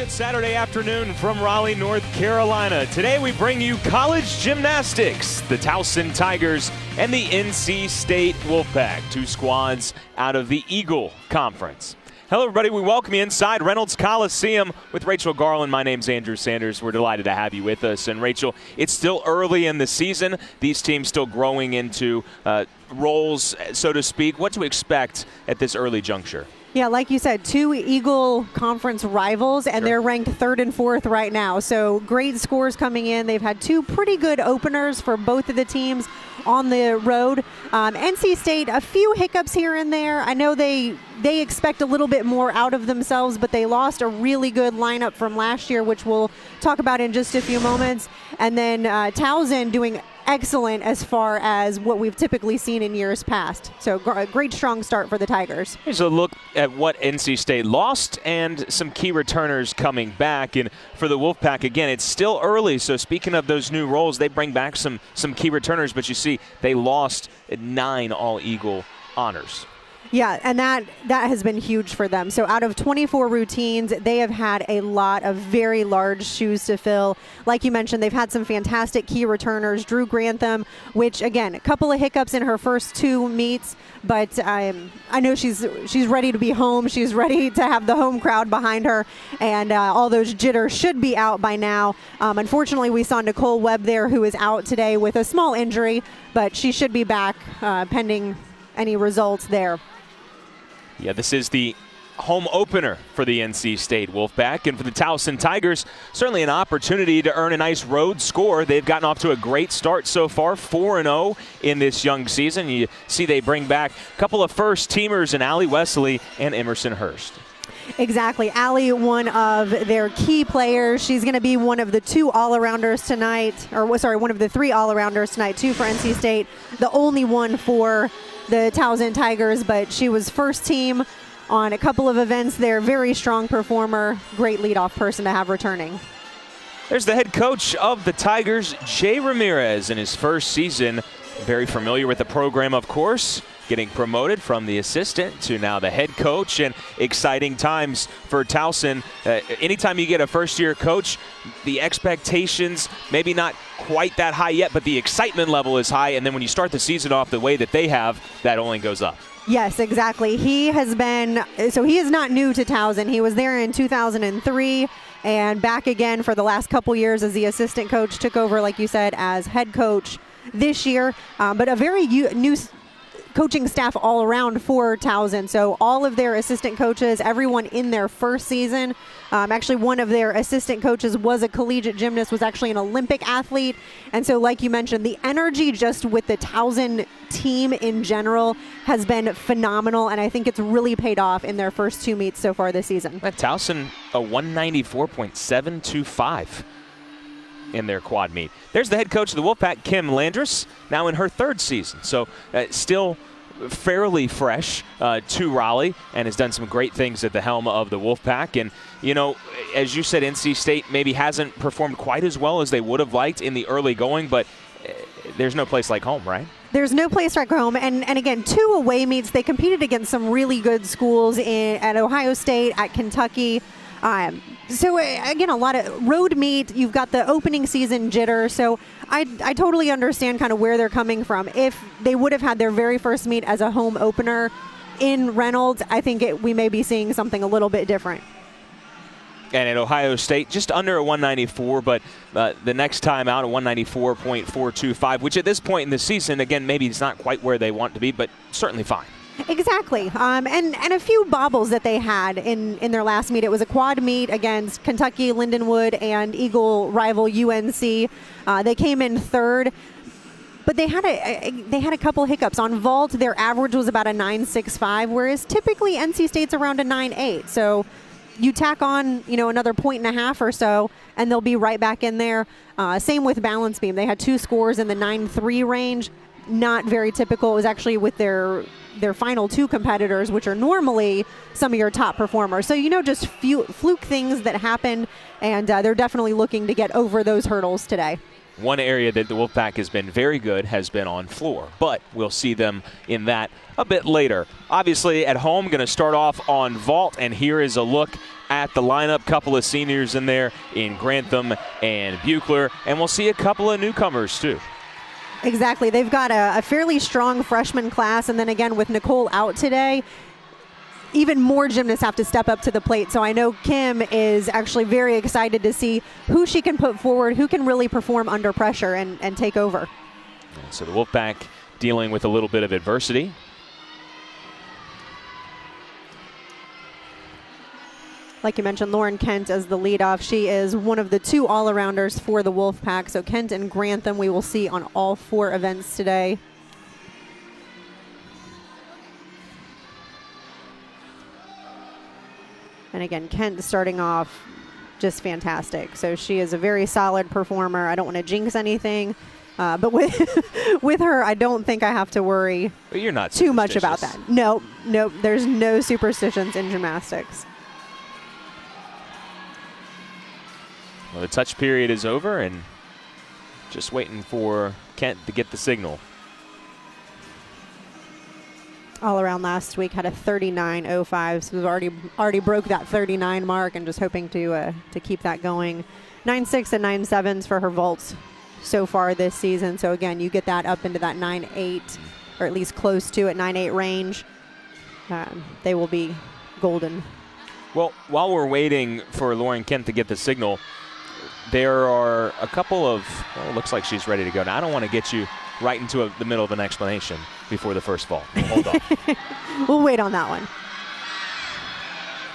good Saturday afternoon from Raleigh, North Carolina. Today we bring you college gymnastics, the Towson Tigers and the NC State Wolfpack, two squads out of the Eagle Conference. Hello everybody, we welcome you inside Reynolds Coliseum with Rachel Garland. My name's Andrew Sanders. We're delighted to have you with us. And Rachel, it's still early in the season. These teams still growing into roles, so to speak. What to expect at this early juncture? Yeah, like you said, two Eagle Conference rivals, and They're ranked 3rd and 4th right now. So great scores coming in. They've had two pretty good openers for both of the teams on the road. NC State, a few hiccups here and there. I know they expect a little bit more out of themselves, but they lost a really good lineup from last year, which we'll talk about in just a few moments. And then Towson doing excellent as far as what we've typically seen in years past. So a great strong start for the Tigers. Here's a look at what NC State lost and some key returners coming back. And for the Wolfpack, again, it's still early. So speaking of those new roles, they bring back some key returners. But you see, they lost 9 All-Eagle honors. Yeah, and that has been huge for them. So out of 24 routines, they have had a lot of very large shoes to fill. Like you mentioned, they've had some fantastic key returners. Drew Grantham, which, again, a couple of hiccups in her first 2 meets, but I know she's ready to be home. She's ready to have the home crowd behind her, and all those jitters should be out by now. Unfortunately, we saw Nicole Webb there, who is out today with a small injury, but she should be back pending any results there. Yeah, this is the home opener for the NC State Wolfpack, and for the Towson Tigers, certainly an opportunity to earn a nice road score. They've gotten off to a great start so far, 4-0 in this young season. You see they bring back a couple of first-teamers in Allie Wesley and Emerson Hurst. Exactly. Allie, one of their key players. She's going to be one of the 2 all-arounders tonight, one of the 3 all-arounders tonight, 2 for NC State, the only one for the Towson Tigers, but she was first team on a couple of events there. Very strong performer, great leadoff person to have returning. There's the head coach of the Tigers, Jay Ramirez, in his first season. Very familiar with the program, of course, getting promoted from the assistant to now the head coach, and exciting times for Towson. Anytime you get a first-year coach, the expectations maybe not quite that high yet, but the excitement level is high, and then when you start the season off the way that they have, that only goes up. Yes, exactly. He is not new to Towson. He was there in 2003 and back again for the last couple years as the assistant coach, took over, like you said, as head coach this year, but a very new coaching staff all around for Towson. So all of their assistant coaches, everyone in their first season. Actually, one of their assistant coaches was a collegiate gymnast, was actually an Olympic athlete. And so, like you mentioned, the energy just with the Towson team in general has been phenomenal, and I think it's really paid off in their first 2 meets so far this season. At Towson, a 194.725 in their quad meet. There's the head coach of the Wolfpack, Kim Landris, now in her 3rd season. So still fairly fresh to Raleigh, and has done some great things at the helm of the Wolfpack. And, you know, as you said, NC State maybe hasn't performed quite as well as they would have liked in the early going, but there's no place like home, right? There's no place like home. And again, 2 away meets. They competed against some really good schools at Ohio State, at Kentucky. So again, a lot of road meet. You've got the opening season jitter. So I totally understand kind of where they're coming from. If they would have had their very first meet as a home opener in Reynolds, I think we may be seeing something a little bit different. And at Ohio State, just under a 194, but the next time out, a 194.425, which at this point in the season, again, maybe it's not quite where they want to be, but certainly fine. Exactly. And a few bobbles that they had in their last meet. It was a quad meet against Kentucky, Lindenwood, and Eagle rival UNC. They came in 3rd. But they had a couple hiccups. On vault, their average was about a 9.65, whereas typically NC State's around a 9.8. So you tack on, another 1.5 or so, and they'll be right back in there. Same with balance beam. They had 2 scores in the 9.3 range. Not very typical. It was actually with their final 2 competitors, which are normally some of your top performers. So, just fluke things that happen, and they're definitely looking to get over those hurdles today. One area that the Wolfpack has been very good has been on floor, but we'll see them in that a bit later. Obviously, at home, going to start off on vault, and here is a look at the lineup. Couple of seniors in there in Grantham and Buechler, and we'll see a couple of newcomers too. Exactly. They've got a fairly strong freshman class, and then again with Nicole out today, even more gymnasts have to step up to the plate. So I know Kim is actually very excited to see who she can put forward, who can really perform under pressure and take over. So the Wolfpack dealing with a little bit of adversity. Like you mentioned, Lauren Kent as the leadoff. She is one of the 2 all-arounders for the Wolfpack. So Kent and Grantham we will see on all 4 events today. And again, Kent starting off just fantastic. So she is a very solid performer. I don't want to jinx anything, but with her, I don't think I have to worry You're not too much about that. No, there's no superstitions in gymnastics. Well, the touch period is over, and just waiting for Kent to get the signal. All around last week had a 39.05, so we've already broke that 39 mark, and just hoping to keep that going. 9.6 and 9.7s for her vaults so far this season. So again, you get that up into that 9.8, or at least close to it, 9.8 range. They will be golden. Well, while we're waiting for Lauren Kent to get the signal, there are a couple of, well, it looks like she's ready to go. Now, I don't want to get you right into the middle of an explanation before the first vault. Hold on. We'll wait on that one.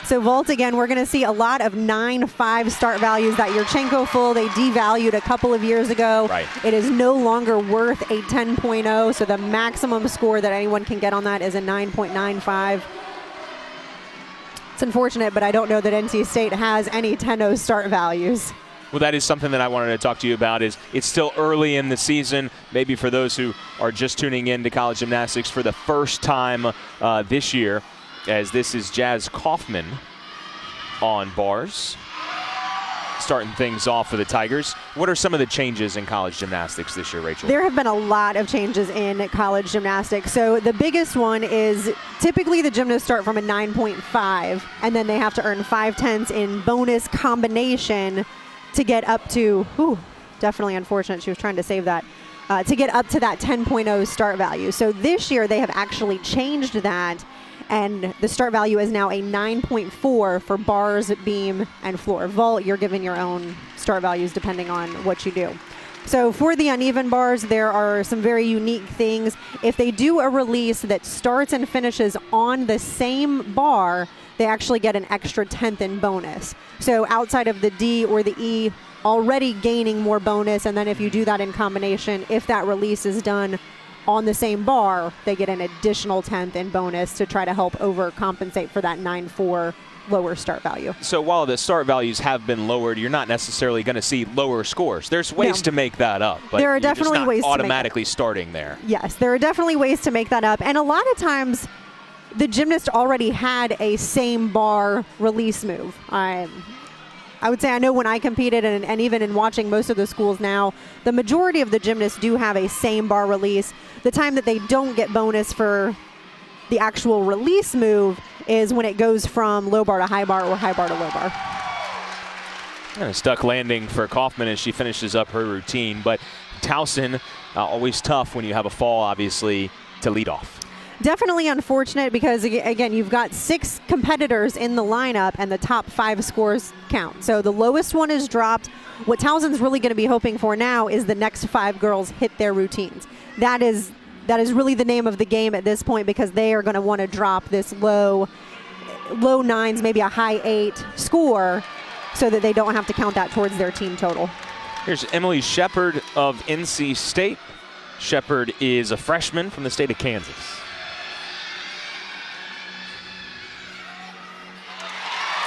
So vault again, we're going to see a lot of 9.5 start values. That Yurchenko full, they devalued a couple of years ago. Right. It is no longer worth a 10.0, so the maximum score that anyone can get on that is a 9.95. It's unfortunate, but I don't know that NC State has any 10.0 start values. Well, that is something that I wanted to talk to you about. Is it's still early in the season, maybe for those who are just tuning in to college gymnastics for the first time this year, as this is Jazz Kaufman on bars, starting things off for the Tigers. What are some of the changes in college gymnastics this year, Rachel? There have been a lot of changes in college gymnastics. So the biggest one is typically the gymnasts start from a 9.5, and then they have to earn 5/10 in bonus combination to get up to, definitely unfortunate, she was trying to save that, to get up to that 10.0 start value. So this year they have actually changed that, and the start value is now a 9.4 for bars, beam, and floor. Vault, you're given your own start values depending on what you do. So for the uneven bars, there are some very unique things. If they do a release that starts and finishes on the same bar, they actually get an extra 10th in bonus. So outside of the D or the E, already gaining more bonus, and then if you do that in combination, if that release is done on the same bar, they get an additional 10th in bonus to try to help overcompensate for that 9.4 lower start value. So while the start values have been lowered, you're not necessarily going to see lower scores. There's ways to make that up, but there are definitely just not ways automatically starting there. Yes, there are definitely ways to make that up, and a lot of times the gymnast already had a same bar release move. I would say, I know when I competed, and even in watching most of the schools now, the majority of the gymnasts do have a same bar release. The time that they don't get bonus for the actual release move is when it goes from low bar to high bar or high bar to low bar. And a stuck landing for Kaufman as she finishes up her routine, but Towson, always tough when you have a fall, obviously, to lead off. Definitely unfortunate because, again, you've got 6 competitors in the lineup and the top 5 scores count. So the lowest one is dropped. What Towson's really going to be hoping for now is the next 5 girls hit their routines. That is really the name of the game at this point, because they are going to want to drop this low 9s, maybe a high 8 score, so that they don't have to count that towards their team total. Here's Emily Shepard of NC State. Shepard is a freshman from the state of Kansas.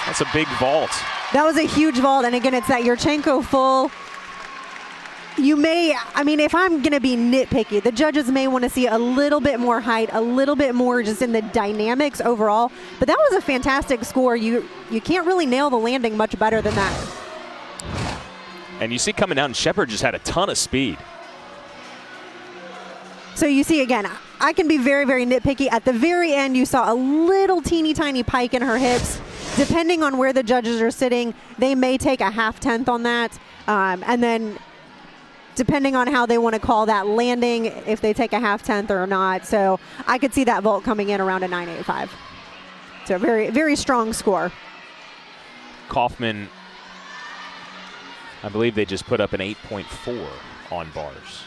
That's a big vault. That was a huge vault, and again, it's that Yurchenko full. If I'm going to be nitpicky, the judges may want to see a little bit more height, a little bit more just in the dynamics overall, but that was a fantastic score. You can't really nail the landing much better than that. And you see coming down, Shepard just had a ton of speed. So you see, again, I can be very, very nitpicky. At the very end, you saw a little teeny tiny pike in her hips. depending on where the judges are sitting, they may take a half tenth on that. And then depending on how they want to call that landing, if they take a half tenth or not. So I could see that vault coming in around a 9.85. So a very, very strong score. Kaufman, I believe they just put up an 8.4 on bars.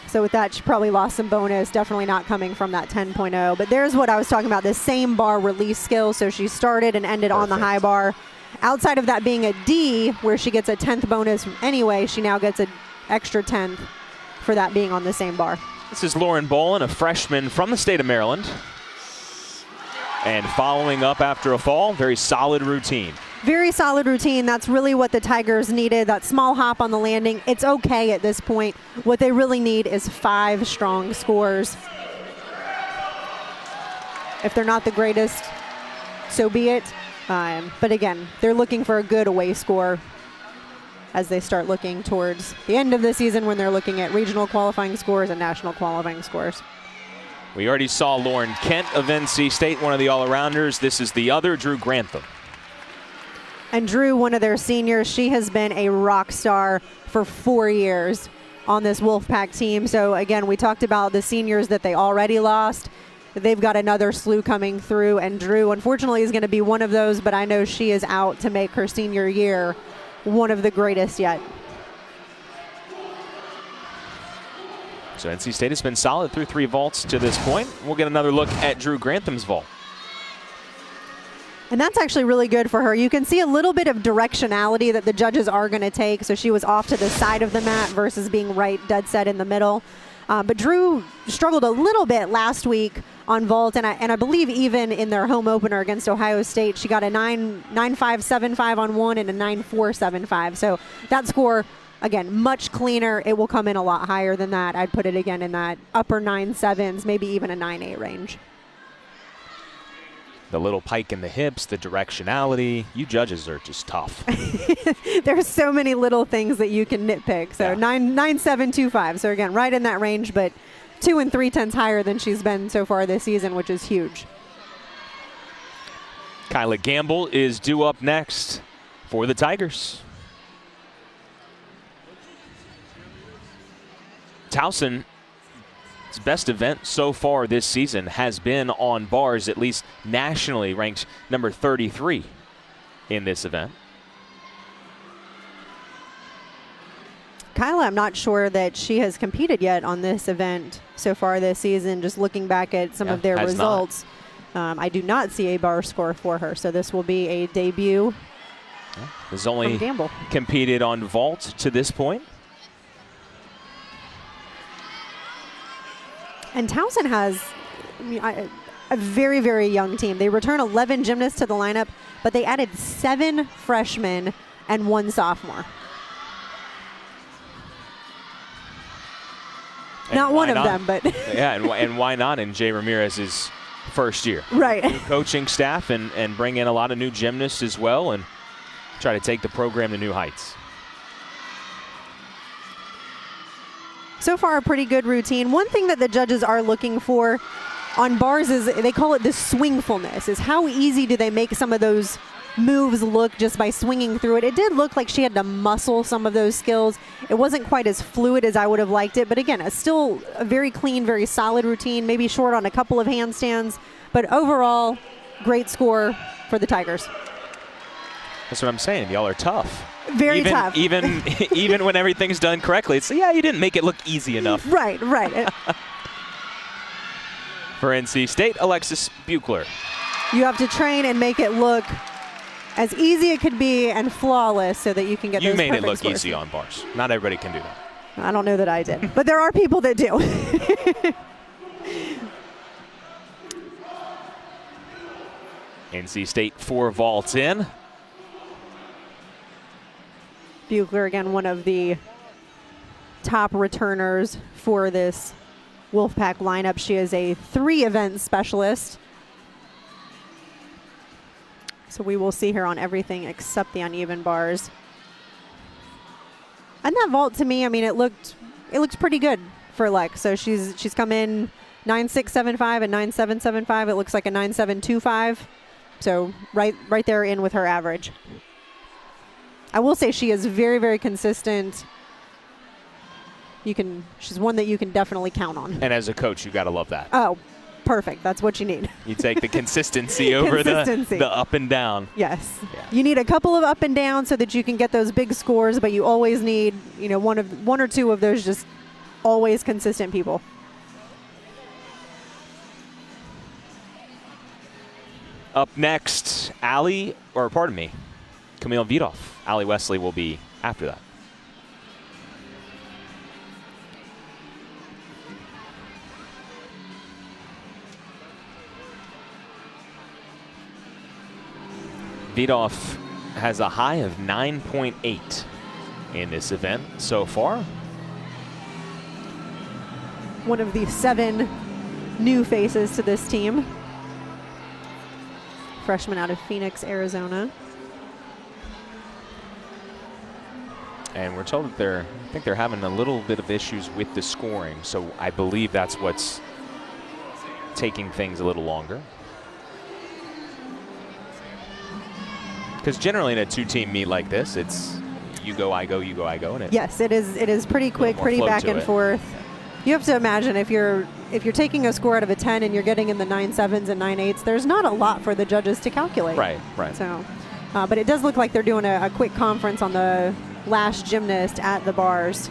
So with that, she probably lost some bonus, definitely not coming from that 10.0. But there's what I was talking about, the same bar release skill. So she started and ended on the high bar. Outside of that being a D, where she gets a 10th bonus anyway, she now gets an extra 10th for that being on the same bar. This is Lauren Bolin, a freshman from the state of Maryland. And following up after a fall, very solid routine. Very solid routine. That's really what the Tigers needed, that small hop on the landing. It's okay at this point. What they really need is 5 strong scores. If they're not the greatest, so be it. But again, they're looking for a good away score as they start looking towards the end of the season when they're looking at regional qualifying scores and national qualifying scores. We already saw Lauren Kent of NC State, one of the all-arounders. This is the other, Drew Grantham. And Drew, one of their seniors, she has been a rock star for 4 years on this Wolfpack team. So again, we talked about the seniors that they already lost. They've got another slew coming through, and Drew, unfortunately, is going to be one of those, but I know she is out to make her senior year one of the greatest yet. So NC State has been solid through 3 vaults to this point. We'll get another look at Drew Grantham's vault. And that's actually really good for her. You can see a little bit of directionality that the judges are going to take. So she was off to the side of the mat versus being right dead set in the middle. But Drew struggled a little bit last week on vault, and I believe even in their home opener against Ohio State, she got a 9.575 on one and a 9.475. So that score, again, much cleaner. It will come in a lot higher than that. I'd put it again in that upper 9.7s, maybe even a 9.8 range. The little pike in the hips, the directionality. You judges are just tough. There's so many little things that you can nitpick. So yeah. 9.725. So again, right in that range, but 2 3/10 higher than she's been so far this season, which is huge. Kyla Gamble is due up next for the Tigers. Towson, its best event so far this season has been on bars, at least nationally ranked number 33 in this event. Kyla, I'm not sure that she has competed yet on this event so far this season, just looking back at some of their results. I do not see a bar score for her, so this will be a debut. Has only competed on vault to this point. And Towson has a very, very young team. They return 11 gymnasts to the lineup, but they added 7 freshmen and 1 sophomore. And not one of them, but yeah, and why not in Jay Ramirez's first year? Right. New coaching staff and bring in a lot of new gymnasts as well and try to take the program to new heights. So far, a pretty good routine. One thing that the judges are looking for on bars is, they call it the swingfulness, is how easy do they make some of those moves look just by swinging through it. It did look like she had to muscle some of those skills. It wasn't quite as fluid as I would have liked it, but again, it's still a very clean, very solid routine, maybe short on a couple of handstands, but overall, great score for the Tigers. That's what I'm saying. Y'all are tough. Very tough. Even when everything's done correctly, it's, yeah, you didn't make it look easy enough. Right. For NC State, Alexis Buechler. You have to train and make it look as easy it could be and flawless so that you can get those perfect scores. You made it look easy on bars. Not everybody can do that. I don't know that I did, but there are people that do. NC State 4 vaults in. Buechler, again, one of the top returners for this Wolfpack lineup. She is a 3-event specialist. So we will see her on everything except the uneven bars. And that vault, to me, I mean, it looked pretty good for Lex. So she's come in 9.675 and 9.775. It looks like a 9.725. So right there in with her average. I will say she is very, very consistent. She's one that you can definitely count on. And as a coach, you got to love that. Oh, perfect. That's what you need. You take the consistency over the up and down. Yes. Yeah. You need a couple of up and down so that you can get those big scores, but you always need, one or two of those just always consistent people. Up next, Camille Vidoff. Allie Wesley will be after that. Vidoff has a high of 9.8 in this event so far. One of the 7 new faces to this team. Freshman out of Phoenix, Arizona. And we're told that I think they're having a little bit of issues with the scoring, so I believe that's what's taking things a little longer. Because generally in a 2-team meet like this, it's you go, I go, you go, I go. And yes, it is pretty quick, pretty back and forth. You have to imagine if you're taking a score out of a 10 and you're getting in the 9.7s and 9.8s, there's not a lot for the judges to calculate. Right. So, but it does look like they're doing a quick conference on the last gymnast at the bars.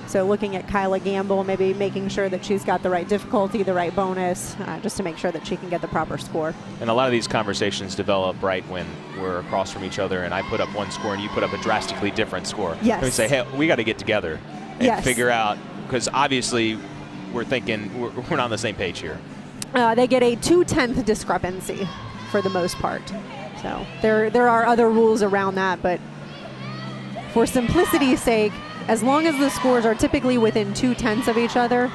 So looking at Kyla Gamble, maybe making sure that she's got the right difficulty, the right bonus, just to make sure that she can get the proper score. And a lot of these conversations develop right when we're across from each other and I put up one score and you put up a drastically different score. Yes. And we say, hey, we got to get together and figure out, because obviously we're thinking we're not on the same page here. They get a 2/10 discrepancy for the most part. So there are other rules around that, but for simplicity's sake, as long as the scores are typically within 2/10 of each other,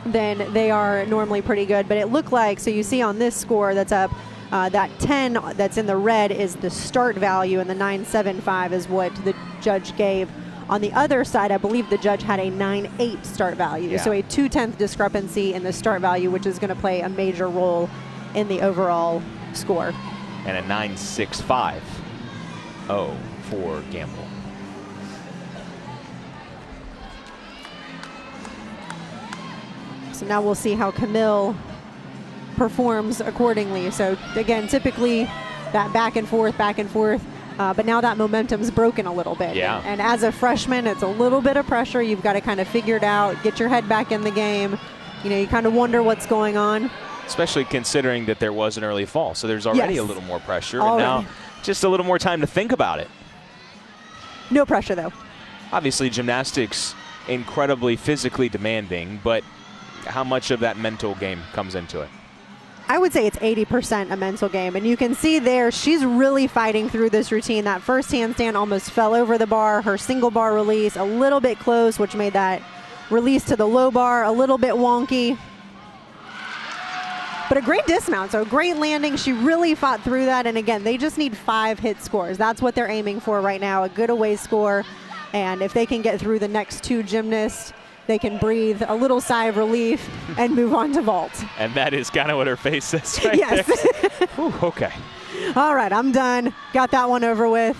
then they are normally pretty good. But it looked like, so you see on this score that's up, that 10 that's in the red is the start value, and the 9.75 is what the judge gave. On the other side, I believe the judge had a 9.8 start value. Yeah. So a 2/10 discrepancy in the start value, which is going to play a major role in the overall score. And a 9.65 for Gamble. So now we'll see how Camille performs accordingly. So again, typically that back and forth, but now that momentum's broken a little bit. Yeah. And as a freshman, it's a little bit of pressure. You've got to kind of figure it out, get your head back in the game. You kind of wonder what's going on. Especially considering that there was an early fall. So there's already a little more pressure. Already. And now just a little more time to think about it. No pressure, though. Obviously, gymnastics incredibly physically demanding, but how much of that mental game comes into it? I would say it's 80% a mental game. And you can see there, she's really fighting through this routine. That first handstand almost fell over the bar. Her single bar release, a little bit close, which made that release to the low bar a little bit wonky. But a great dismount, so great landing. She really fought through that. And again, they just need 5 hit scores. That's what they're aiming for right now, a good away score. And if they can get through the next 2 gymnasts, they can breathe a little sigh of relief and move on to vault. And that is kind of what her face says right yes. there. Whew, okay. All right, I'm done. Got that one over with.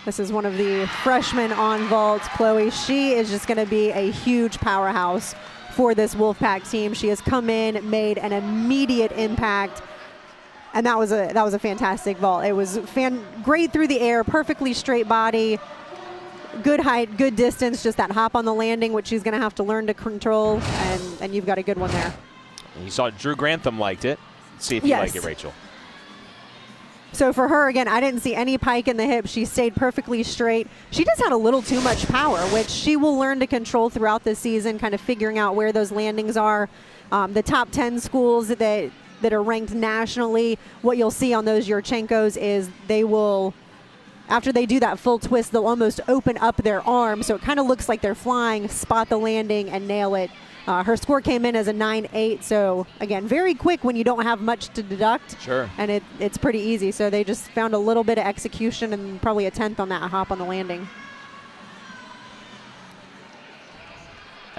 This is one of the freshmen on vault, Chloe. She is just going to be a huge powerhouse for this Wolfpack team. She has come in, made an immediate impact. And that was a fantastic vault. It was great through the air, perfectly straight body, good height, good distance, just that hop on the landing, which she's going to have to learn to control, and you've got a good one there. You saw Drew Grantham liked it. Let's see if you like it, Rachel. So for her, again, I didn't see any pike in the hip. She stayed perfectly straight. She just had a little too much power, which she will learn to control throughout the season, kind of figuring out where those landings are. The top 10 schools that are ranked nationally, what you'll see on those Yurchenkos is they will, after they do that full twist, they'll almost open up their arm, so it kind of looks like they're flying, spot the landing, and nail it. Her score came in as a 9.8, so again, very quick when you don't have much to deduct. Sure. And it's pretty easy, so they just found a little bit of execution and probably a 10th on that hop on the landing.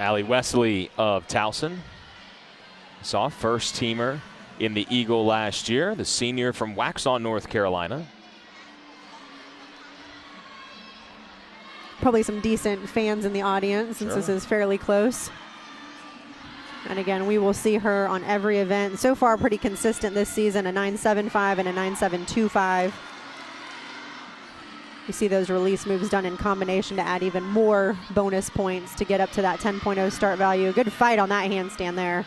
Allie Wesley of Towson. Saw first teamer in the Eagle last year, the senior from Waxhaw, North Carolina. Probably some decent fans in the audience since this is fairly close. And again, we will see her on every event. So far, pretty consistent this season, a 9.75 and a 9.725. You see those release moves done in combination to add even more bonus points to get up to that 10.0 start value. Good fight on that handstand there.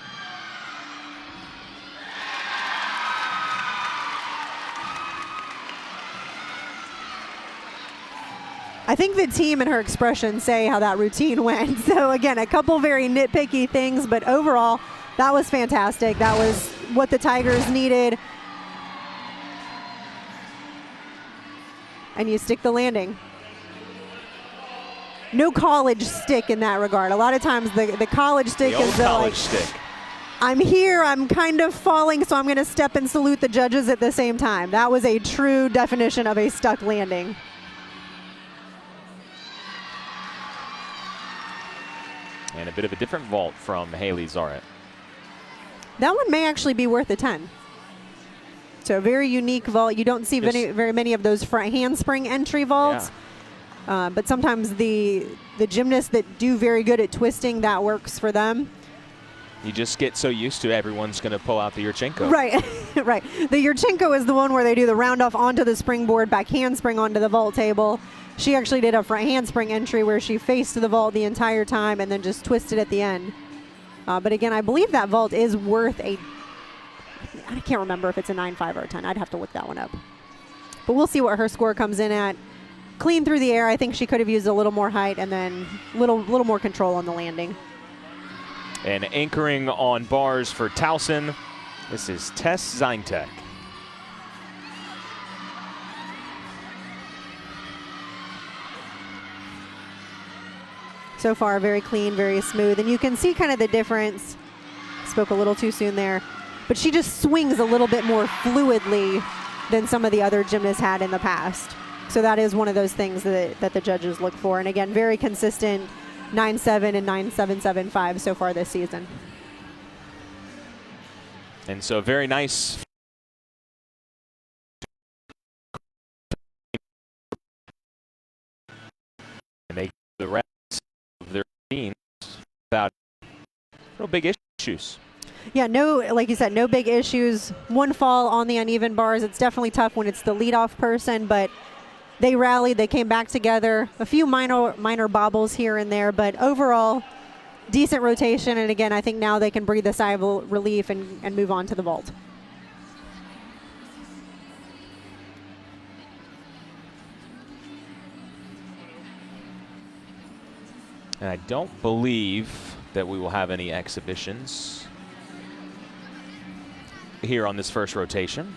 I think the team and her expression say how that routine went. So again, a couple very nitpicky things, but overall, that was fantastic. That was what the Tigers needed. And you stick the landing. No college stick in that regard. A lot of times the college stick is the college stick. I'm here, I'm kind of falling, so I'm going to step and salute the judges at the same time. That was a true definition of a stuck landing. And a bit of a different vault from Haley Zaret. That one may actually be worth a 10. So a very unique vault. You don't see very many of those front handspring entry vaults. Yeah. But sometimes the gymnasts that do very good at twisting, that works for them. You just get so used to everyone's going to pull out the Yurchenko. Right, right. The Yurchenko is the one where they do the round off onto the springboard, back handspring onto the vault table. She actually did a front handspring entry where she faced the vault the entire time and then just twisted at the end. But again, I believe that vault is worth I can't remember if it's a 9.5 or a 10. I'd have to look that one up. But we'll see what her score comes in at. Clean through the air. I think she could have used a little more height and then little more control on the landing. And anchoring on bars for Towson, this is Tess Zintek. So far, very clean, very smooth. And you can see kind of the difference. Spoke a little too soon there. But she just swings a little bit more fluidly than some of the other gymnasts had in the past. So that is one of those things that the judges look for. And again, very consistent 9.7 and 9.775 so far this season. And so very nice. And they the rest of their teams without no big issues. Yeah, no, like you said, no big issues. One fall on the uneven bars. It's definitely tough when it's the leadoff person, but they rallied. They came back together. A few minor bobbles here and there, but overall, decent rotation. And again, I think now they can breathe a sigh of relief and move on to the vault. And I don't believe that we will have any exhibitions here on this first rotation.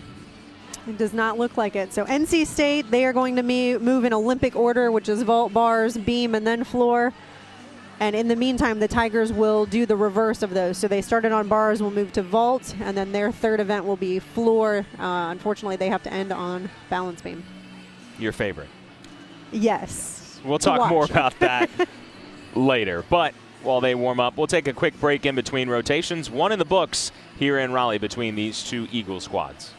It does not look like it. So NC State, they are going to move in Olympic order, which is vault, bars, beam, and then floor. And in the meantime, the Tigers will do the reverse of those. So they started on bars, will move to vault, and then their third event will be floor. Unfortunately, they have to end on balance beam. Your favorite? Yes. We'll talk more about that later. But while they warm up, we'll take a quick break in between rotations. One in the books here in Raleigh between these two Eagle squads.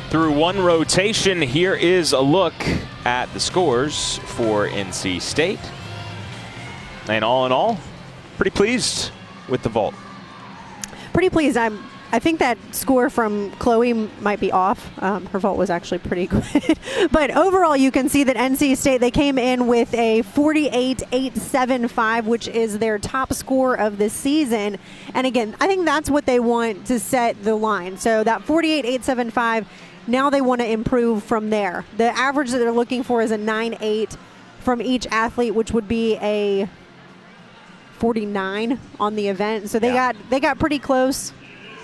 Through one rotation, here is a look at the scores for NC State. And all in all, pretty pleased with the vault. Pretty pleased. I think that score from Chloe might be off. Her vault was actually pretty good. But overall, you can see that NC State, they came in with a 48.875, which is their top score of the season. And again, I think that's what they want to set the line. So that 48.875, now they want to improve from there. The average that they're looking for is a 9.8 from each athlete, which would be a 49 on the event. So they got pretty close.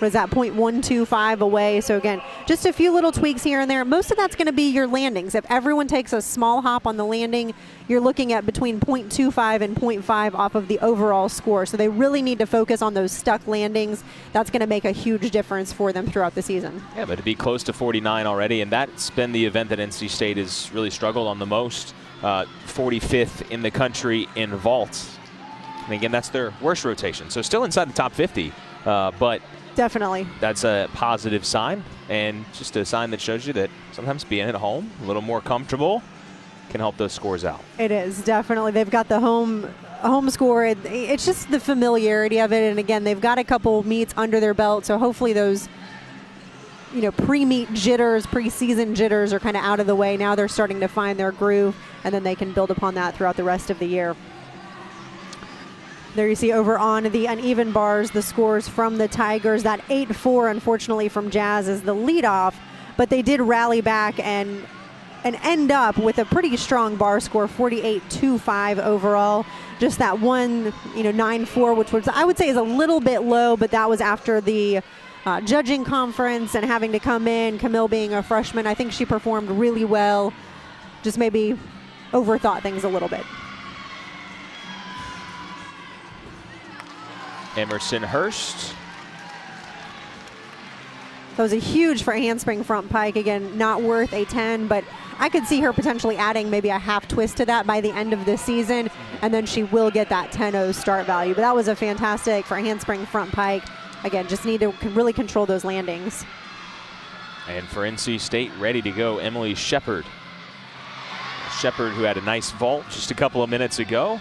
was at 0.125 away. So again, just a few little tweaks here and there. Most of that's going to be your landings. If everyone takes a small hop on the landing, you're looking at between 0.25 and 0.5 off of the overall score. So they really need to focus on those stuck landings. That's going to make a huge difference for them throughout the season. Yeah, but to be close to 49 already, and that's been the event that NC State has really struggled on the most. 45th in the country in vaults. And again, that's their worst rotation. So still inside the top 50, but definitely. That's a positive sign, and just a sign that shows you that sometimes being at home, a little more comfortable, can help those scores out. It is, definitely. They've got the home score. It's just the familiarity of it, and again, they've got a couple meets under their belt, so hopefully those pre-meet jitters, pre-season jitters are kind of out of the way. Now they're starting to find their groove, and then they can build upon that throughout the rest of the year. There you see over on the uneven bars the scores from the Tigers. That 8-4, unfortunately, from Jazz is the leadoff, but they did rally back and end up with a pretty strong bar score, 48-5 overall. Just that one, 9-4, which was, I would say, is a little bit low, but that was after the judging conference and having to come in. Camille being a freshman, I think she performed really well. Just maybe overthought things a little bit. Emerson Hurst. That was a huge for handspring front pike. Again, not worth a 10, but I could see her potentially adding maybe a half twist to that by the end of this season, and then she will get that 10-0 start value. But that was a fantastic for handspring front pike. Again, just need to really control those landings. And for NC State, ready to go, Emily Shepard. Shepard, who had a nice vault just a couple of minutes ago.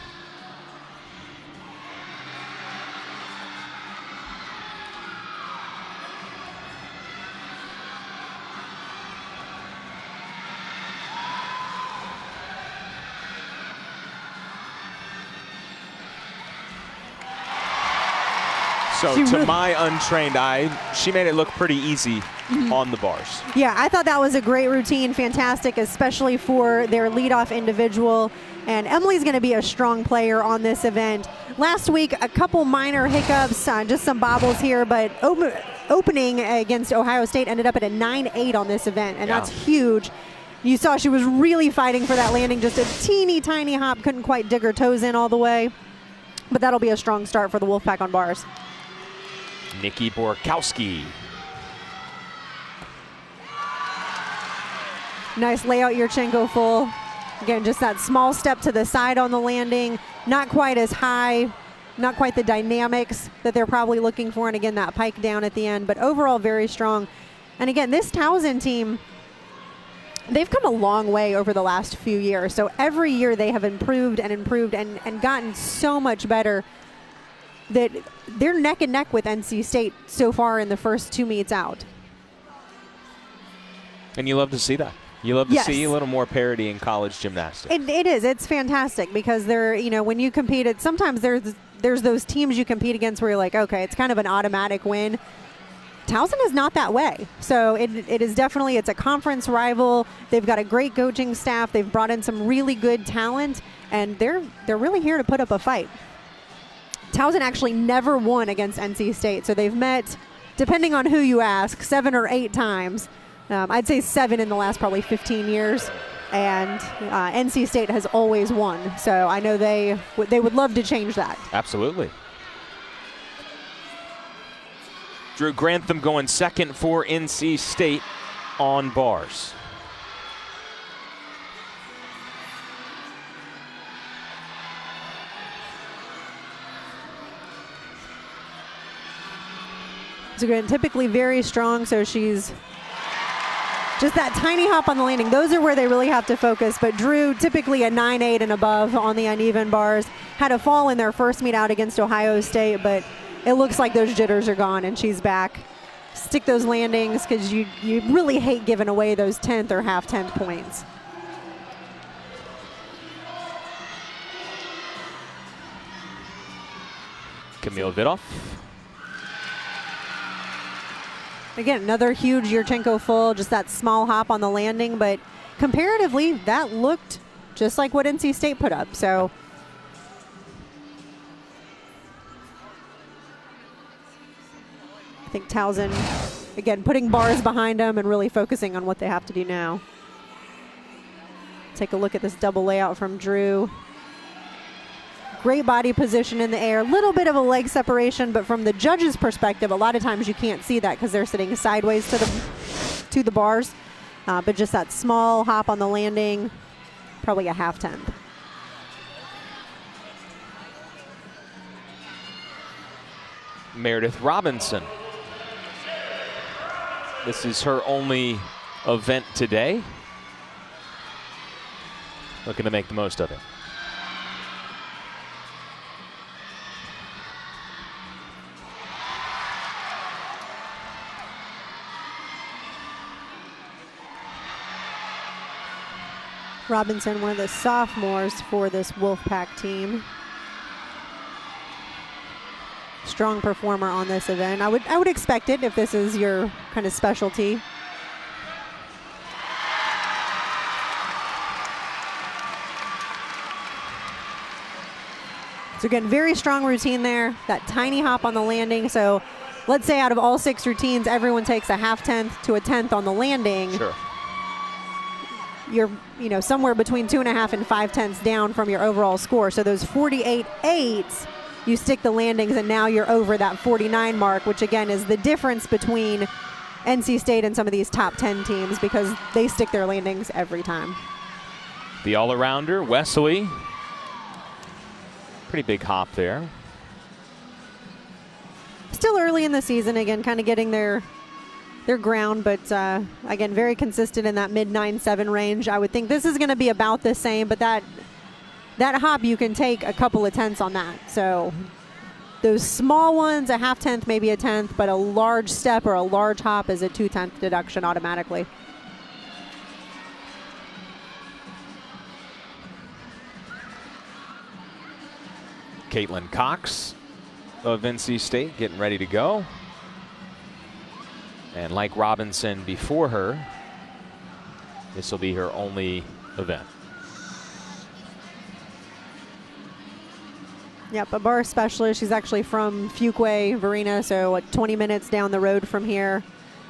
So to my untrained eye, she made it look pretty easy on the bars. Yeah, I thought that was a great routine, fantastic, especially for their leadoff individual. And Emily's going to be a strong player on this event. Last week, a couple minor hiccups, just some bobbles here, but opening against Ohio State ended up at a 9-8 on this event, and that's huge. You saw she was really fighting for that landing, just a teeny tiny hop, couldn't quite dig her toes in all the way. But that'll be a strong start for the Wolfpack on bars. Nikki Borkowski. Nice layout, Yurchenko full. Again, just that small step to the side on the landing. Not quite as high, not quite the dynamics that they're probably looking for. And again, that pike down at the end, but overall very strong. And again, this Towson team, they've come a long way over the last few years. So every year they have improved and improved and gotten so much better that they're neck and neck with NC State so far in the first two meets out. And you love to see that. You love to see a little more parity in college gymnastics. It is. It's fantastic because they're, when you compete, sometimes there's those teams you compete against where you're like, okay, it's kind of an automatic win. Towson is not that way. So it is definitely, it's a conference rival. They've got a great coaching staff. They've brought in some really good talent, and they're really here to put up a fight. Towson actually never won against NC State, so they've met, depending on who you ask, 7 or 8 times. I'd say 7 in the last probably 15 years, and NC State has always won. So I know they would love to change that. Absolutely. Drew Grantham going second for NC State on bars. So again, typically very strong, so she's just that tiny hop on the landing. Those are where they really have to focus, but Drew, typically a 9-8 and above on the uneven bars, had a fall in their first meet out against Ohio State, but it looks like those jitters are gone and she's back. Stick those landings because you really hate giving away those 10th or half 10th points. Camille Vidoff. Again, another huge Yurchenko full, just that small hop on the landing, but comparatively, that looked just like what NC State put up. So I think Towson, again, putting bars behind them and really focusing on what they have to do now. Take a look at this double layout from Drew. Great body position in the air, little bit of a leg separation, but from the judge's perspective, a lot of times you can't see that because they're sitting sideways to the bars. But just that small hop on the landing, probably a half-tenth. Meredith Robinson. This is her only event today. Looking to make the most of it. Robinson, one of the sophomores for this Wolfpack team. Strong performer on this event. I would expect it if this is your kind of specialty. So again, very strong routine there. That tiny hop on the landing. So let's say out of all 6 routines, everyone takes a half-tenth to a tenth on the landing. Sure. You're, somewhere between 2.5 and 5 tenths down from your overall score. So those 48.8s, you stick the landings, and now you're over that 49 mark, which again is the difference between NC State and some of these top 10 teams because they stick their landings every time. The all-arounder, Wesley. Pretty big hop there. Still early in the season, again, kind of getting their ground, but again, very consistent in that mid 9.7 range. I would think this is going to be about the same, but that hop, you can take a couple of tenths on that. So those small ones, a half-tenth, maybe a tenth, but a large step or a large hop is a 2-tenth deduction automatically. Caitlin Cox of NC State getting ready to go. And like Robinson before her, this will be her only event. Yep, a bar specialist. She's actually from Fuquay, Varina, so 20 minutes down the road from here.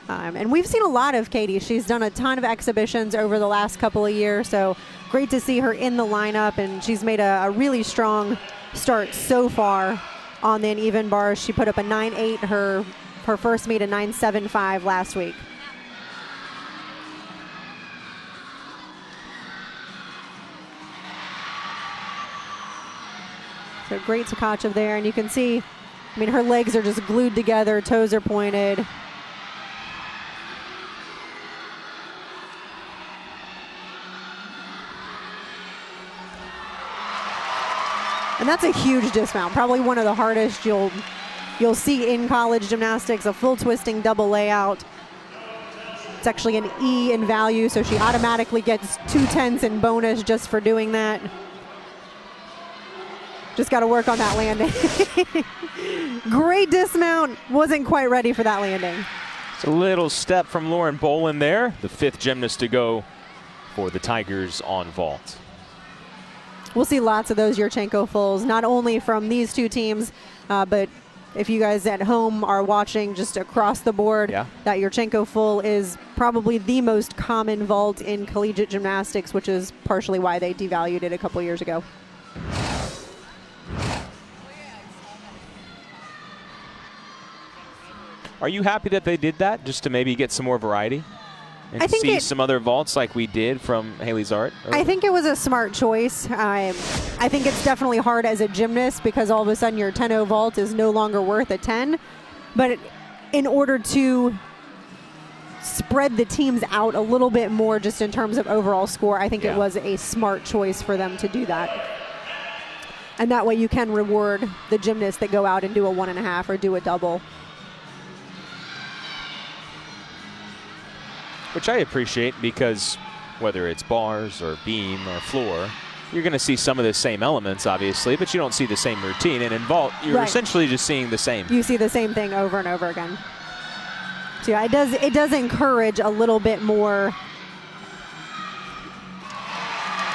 And we've seen a lot of Katie. She's done a ton of exhibitions over the last couple of years, so great to see her in the lineup, and she's made a really strong start so far on the uneven bars. She put up a 9.8, her first meet a 9.75 last week. So great Tkachev there, and you can see, her legs are just glued together, toes are pointed. And that's a huge dismount, probably one of the hardest you'll see in college gymnastics, a full twisting double layout. It's actually an E in value, so she automatically gets 2 tenths in bonus just for doing that. Just got to work on that landing. Great dismount, wasn't quite ready for that landing. It's a little step from Lauren Bolin there, the 5th gymnast to go for the Tigers on vault. We'll see lots of those Yurchenko fulls, not only from these 2 teams, but if you guys at home are watching just across the board, yeah, that Yurchenko full is probably the most common vault in collegiate gymnastics, which is partially why they devalued it a couple years ago. Are you happy that they did that, just to maybe get some more variety? And I think see some other vaults like we did from Haley Zart? I think it was a smart choice. I think it's definitely hard as a gymnast because all of a sudden your 10.0 vault is no longer worth a 10. But in order to spread the teams out a little bit more just in terms of overall score, I think it was a smart choice for them to do that. And that way you can reward the gymnasts that go out and do a 1.5 or do a double. Which I appreciate, because whether it's bars or beam or floor, you're going to see some of the same elements, obviously, but you don't see the same routine. And in vault, you're essentially just seeing the same. You see the same thing over and over again. So yeah, it does encourage a little bit more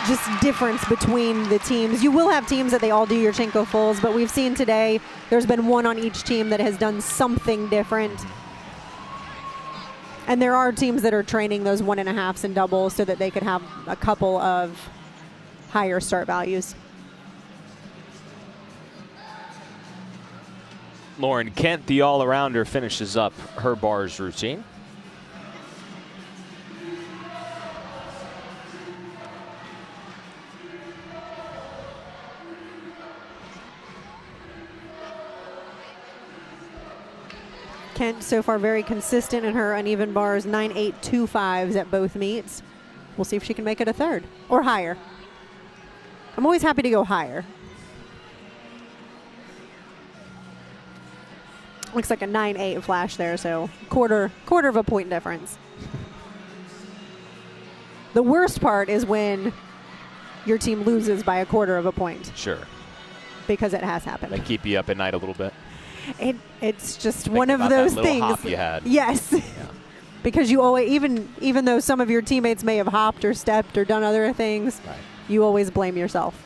just difference between the teams. You will have teams that they all do Yurchenko fulls, but we've seen today there's been one on each team that has done something different. And there are teams that are training those 1.5s and doubles so that they could have a couple of higher start values. Lauren Kent, the all-arounder, finishes up her bars routine. Kent so far very consistent in her uneven bars, 9.825s at both meets. We'll see if she can make it a third or higher. I'm always happy to go higher. Looks like a 9.8 flash there, so quarter of a point difference. The worst part is when your team loses by a quarter of a point. Sure. Because it has happened. They keep you up at night a little bit. It's just Think one of about those that little things. hop you had. Yes. Yeah. Because you always, even though some of your teammates may have hopped or stepped or done other things, Right. you always blame yourself.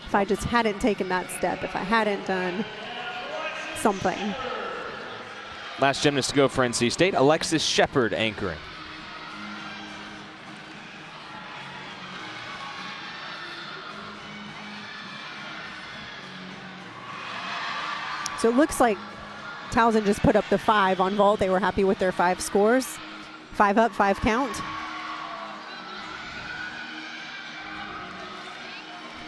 If I just hadn't taken that step, if I hadn't done something. Last gymnast to go for NC State, Alexis Shepard anchoring. So it looks like Towson just put up the 5 on vault. They were happy with their 5 scores. 5 up, 5 count.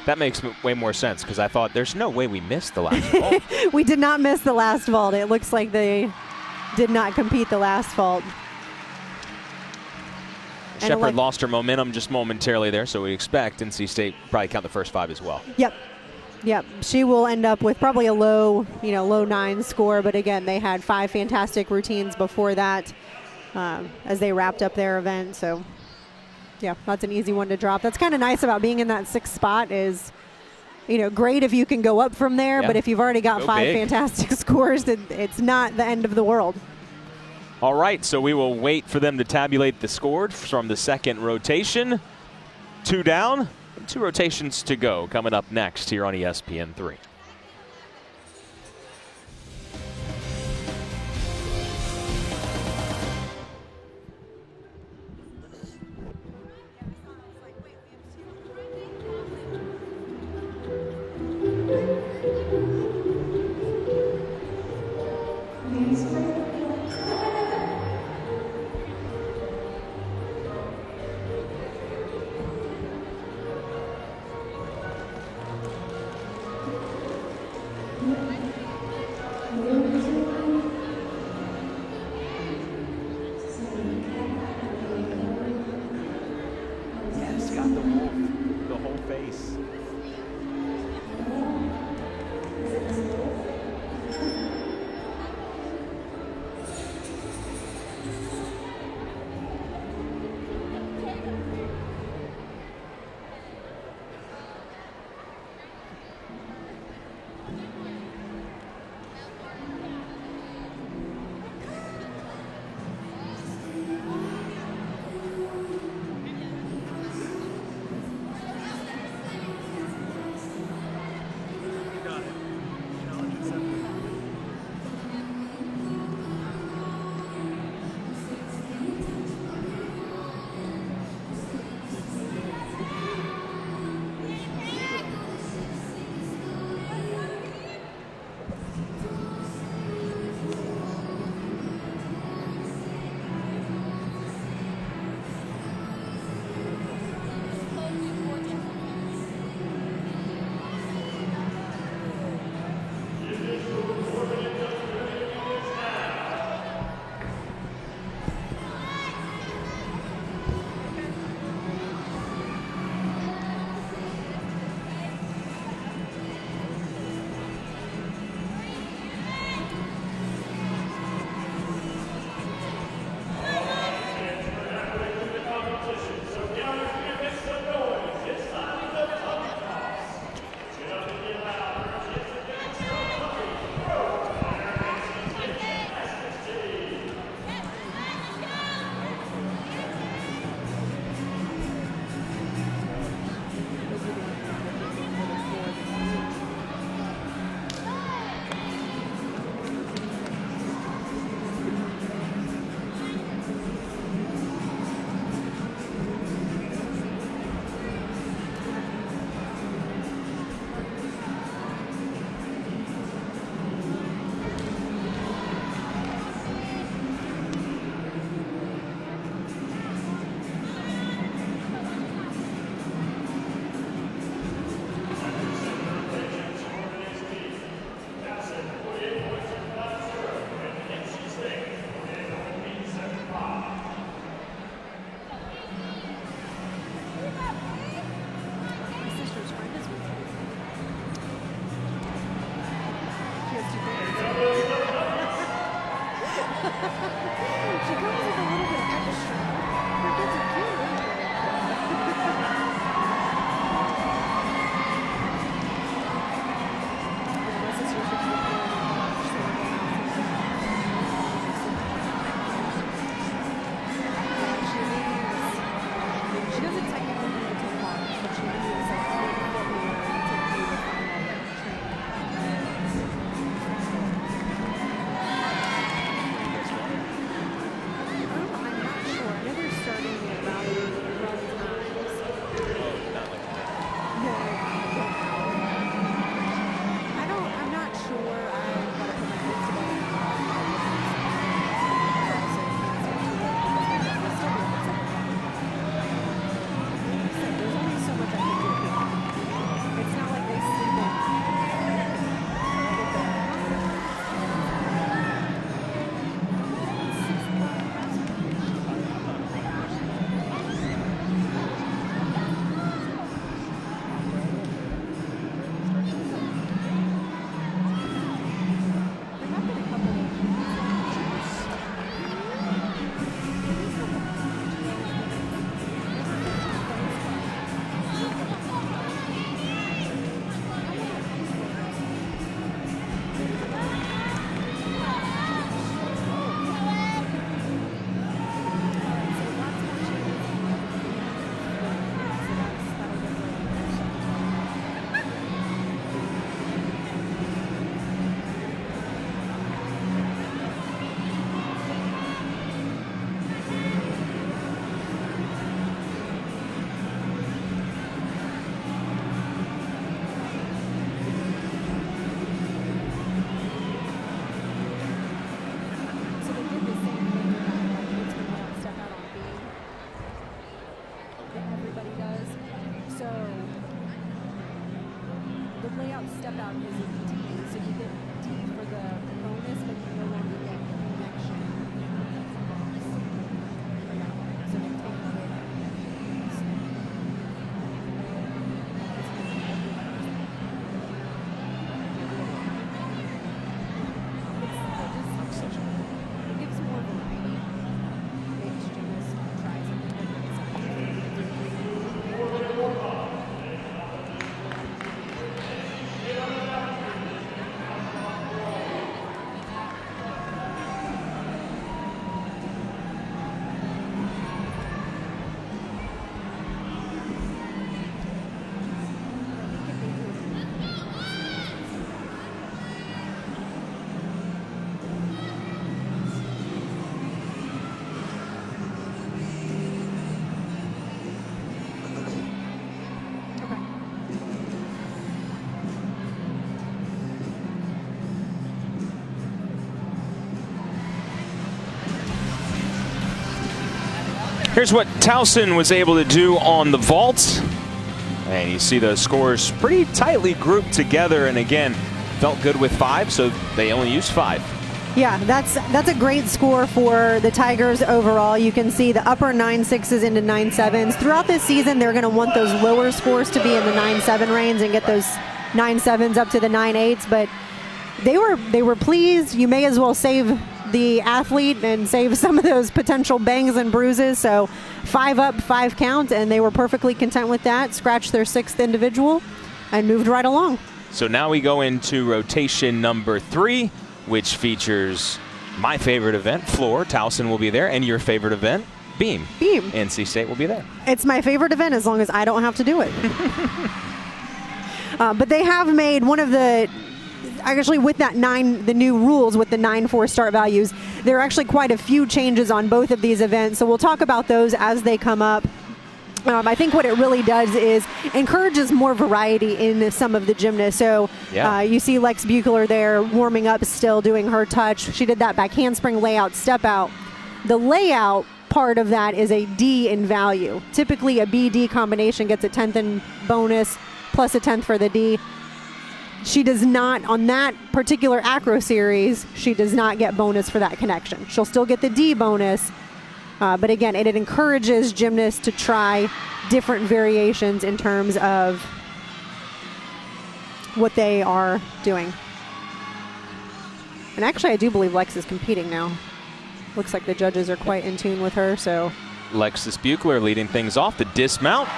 That makes way more sense because I thought there's no way we missed the last vault. We did not miss the last vault. It looks like they did not compete the last vault. Shepard lost her momentum just momentarily there, so we expect NC State probably count the first 5 as well. Yep. Yep. She will end up with probably a low 9 score, but again, they had 5 fantastic routines before that as they wrapped up their event. So, yeah, that's an easy one to drop. That's kind of nice about being in that 6th spot is, great if you can go up from there, Yeah. but if you've already got Go 5 big. fantastic scores, then it's not the end of the world. All right, so we will wait for them to tabulate the score from the second rotation. 2 down, 2 rotations to go coming up next here on ESPN3. comes with a little bit extra. Her kids are cute, isn't it? Yeah, my sister should be playing she doesn't technically need it to March, but she needs like mid-February to do the final I'm not sure. I know they're starting at rally times. I'm not sure. I've got to put my kids together. There's only so much I can do. It's not like they sleep in. There have been a couple of So they did the same thing with that, like it's when you don't step out on beam that everybody does. So the layout step out is a D, so you get D for the bonus, but you no longer get connection for that one. So they take away that bonus. It gives more variety. Makes gymnasts try something Here's what Towson was able to do on the vault. And you see the scores pretty tightly grouped together. And again, felt good with 5, so they only used 5. Yeah, that's a great score for the Tigers overall. You can see the upper 9.6s into 9.7s. Throughout this season, they're going to want those lower scores to be in the 9.7 range and get those 9.7s up to the 9.8s. But they were pleased. You may as well save the athlete and save some of those potential bangs and bruises. So 5 up, 5 count, and they were perfectly content with that. Scratched their 6th individual and moved right along. So now we go into rotation number 3, which features my favorite event, floor. Towson will be there, and your favorite event, beam. Beam. NC State will be there. It's my favorite event as long as I don't have to do it. But they have made one of the, actually with that the new rules with the 9.4 start values, there are actually quite a few changes on both of these events. So we'll talk about those as they come up. I think what it really does is encourages more variety in some of the gymnasts. So you see Lex Buechler there warming up still, doing her touch. She did that back handspring layout step out. The layout part of that is a D in value. Typically a B-D combination gets a 10th in bonus plus a 10th for the D. She does not, on that particular acro series, she does not get bonus for that connection. She'll still get the D bonus. But again, it encourages gymnasts to try different variations in terms of what they are doing. And actually, I do believe Lex is competing now. Looks like the judges are quite in tune with her, so. Lexus Buechler leading things off, the dismount.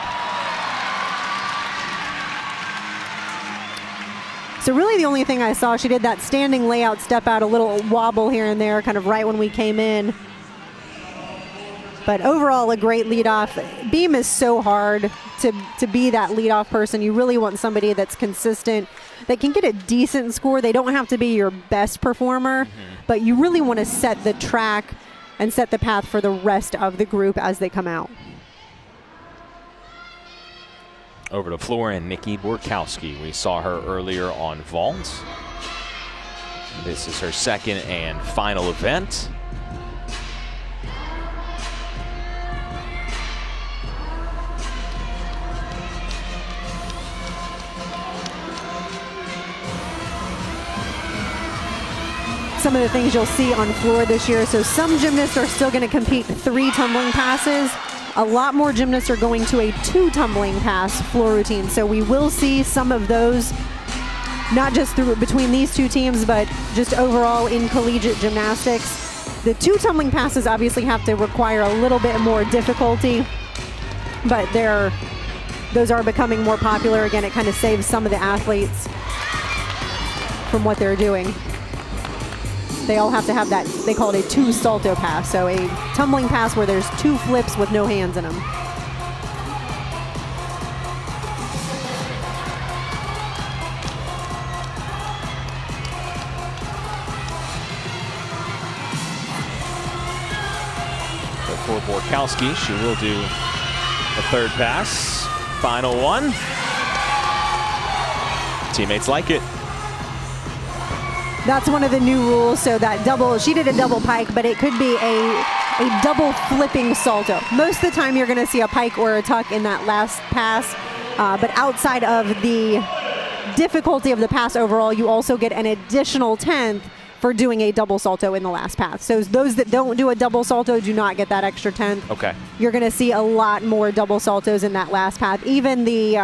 So really the only thing I saw, she did that standing layout step out, a little wobble here and there, kind of right when we came in. But overall, a great leadoff. Beam is so hard to be that leadoff person. You really want somebody that's consistent, that can get a decent score. They don't have to be your best performer, but you really want to set the track and set the path for the rest of the group as they come out. Over to floor and Nikki Borkowski. We saw her earlier on vault. This is her second and final event. Some of the things you'll see on floor this year. So some gymnasts are still going to compete 3 tumbling passes. A lot more gymnasts are going to a 2 tumbling pass floor routine. So we will see some of those, not just between these 2 teams, but just overall in collegiate gymnastics. The 2 tumbling passes obviously have to require a little bit more difficulty, but those are becoming more popular. Again, it kind of saves some of the athletes from what they're doing. They all have to have that, they call it a 2 salto pass, so a tumbling pass where there's 2 flips with no hands in them. So for Borkowski, she will do the 3rd pass. Final one. Teammates like it. That's one of the new rules. So that double, she did a double pike, but it could be a double flipping salto. Most of the time you're going to see a pike or a tuck in that last pass, but outside of the difficulty of the pass overall, you also get an additional 10th for doing a double salto in the last pass. So those that don't do a double salto do not get that extra 10th. Okay. You're going to see a lot more double saltos in that last pass. Even the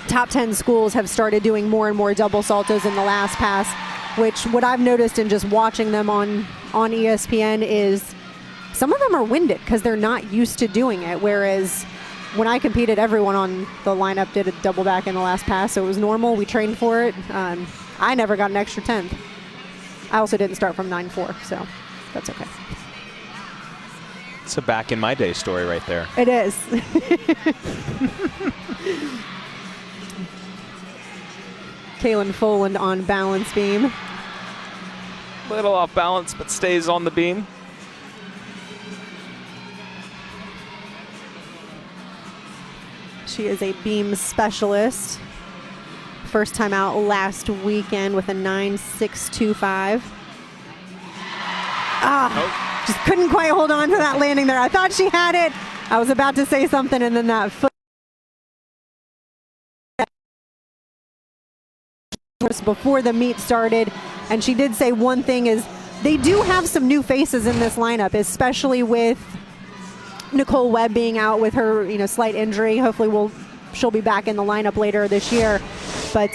top 10 schools have started doing more and more double saltos in the last pass, which what I've noticed in just watching them on ESPN is some of them are winded because they're not used to doing it. Whereas when I competed, everyone on the lineup did a double back in the last pass, so it was normal. We trained for it. I never got an extra 10th. I also didn't start from 9-4, so that's okay. It's a back in my day story right there. It is. Kaylin Foland on balance beam. Little off balance, but stays on the beam. She is a beam specialist. First time out last weekend with a 9.625. Just couldn't quite hold on to that landing there. I thought she had it. I was about to say something, and then that foot before the meet started. And she did say one thing is they do have some new faces in this lineup, especially with Nicole Webb being out with her slight injury. Hopefully she'll be back in the lineup later this year. But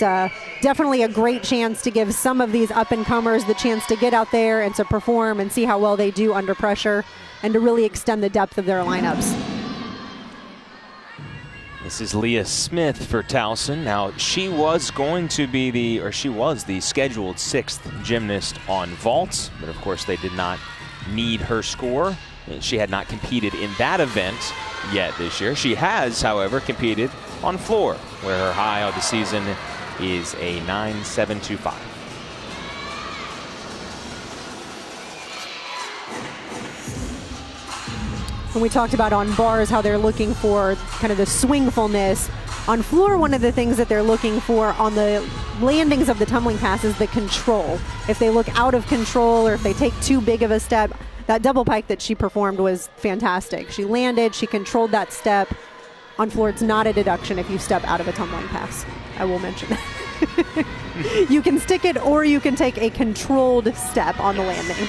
definitely a great chance to give some of these up-and-comers the chance to get out there and to perform and see how well they do under pressure and to really extend the depth of their lineups. This is Leah Smith for Towson. Now, she was the scheduled 6th gymnast on vault, but of course they did not need her score. She had not competed in that event yet this year. She has, however, competed on floor, where her high of the season is a 9.725. When we talked about on bars how they're looking for kind of the swingfulness, on floor one of the things that they're looking for on the landings of the tumbling pass is the control. If they look out of control or if they take too big of a step, that double pike that she performed was fantastic. She landed, she controlled that step. On floor, it's not a deduction if you step out of a tumbling pass. I will mention that. You can stick it or you can take a controlled step on the landing.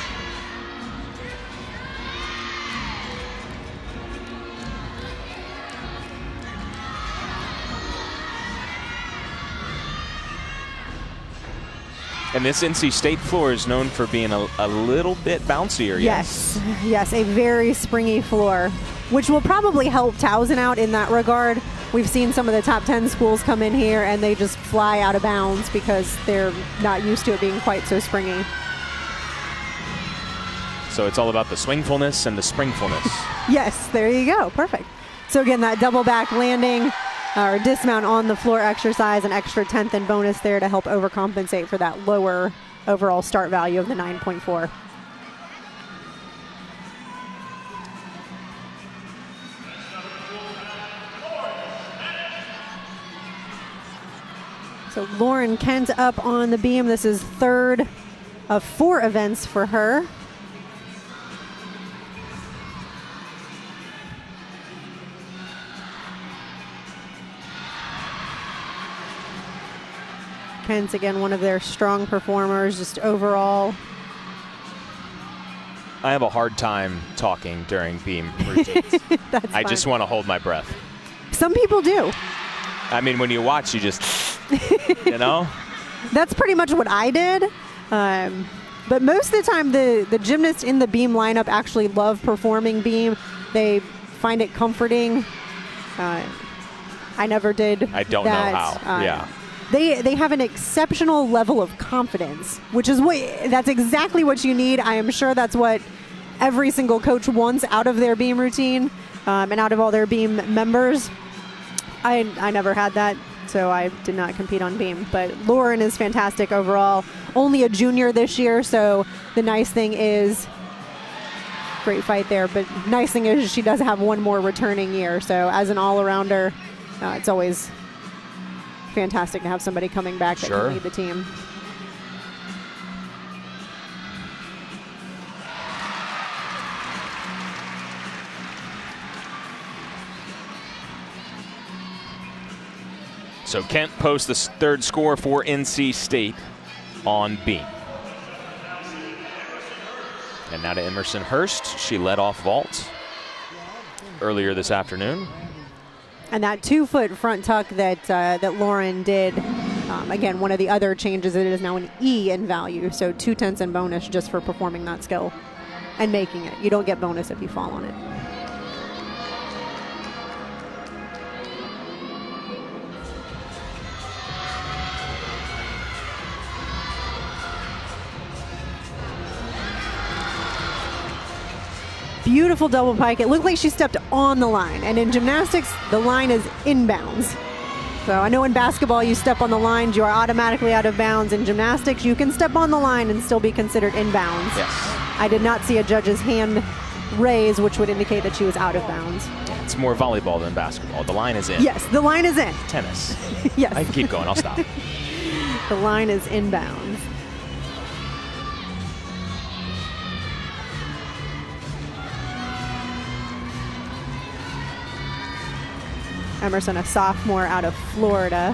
And this NC State floor is known for being a little bit bouncier. Yes, a very springy floor, which will probably help Towson out in that regard. We've seen some of the top 10 schools come in here and they just fly out of bounds because they're not used to it being quite so springy. So it's all about the swingfulness and the springfulness. Yes, there you go. Perfect. So again, that double back landing or dismount on the floor exercise, an extra 10th and bonus there to help overcompensate for that lower overall start value of the 9.4. So Lauren Kent up on the beam. This is third of 4 events for her. Kent's again one of their strong performers, just overall. I have a hard time talking during beam routines. I just want to hold my breath. Some people do. I mean, when you watch, you just, you know? That's pretty much what I did. But most of the time, the gymnasts in the beam lineup actually love performing beam. They find it comforting. I never did. I don't that. know how. Yeah. They have an exceptional level of confidence, which is that's exactly what you need. I am sure that's what every single coach wants out of their beam routine and out of all their beam members. I never had that, so I did not compete on beam. But Lauren is fantastic overall. Only a junior this year, so the nice thing is, great fight there, but nice thing is she does have one more returning year. So as an all-arounder, it's always fantastic to have somebody coming back that can lead the team. So Kent posts the third score for NC State on beam. And now to Emerson Hurst. She led off vault earlier this afternoon. And that 2-foot front tuck that Lauren did, again, one of the other changes, it is now an E in value. So 2 tenths in bonus just for performing that skill and making it. You don't get bonus if you fall on it. Beautiful double pike. It looked like she stepped on the line. And in gymnastics, the line is inbounds. So I know in basketball, you step on the line, you are automatically out of bounds. In gymnastics, you can step on the line and still be considered inbounds. Yes. I did not see a judge's hand raise, which would indicate that she was out of bounds. It's more volleyball than basketball. The line is in. Yes, the line is in. Tennis. Yes. I can keep going. I'll stop. The line is inbounds. Emerson, a sophomore out of Florida.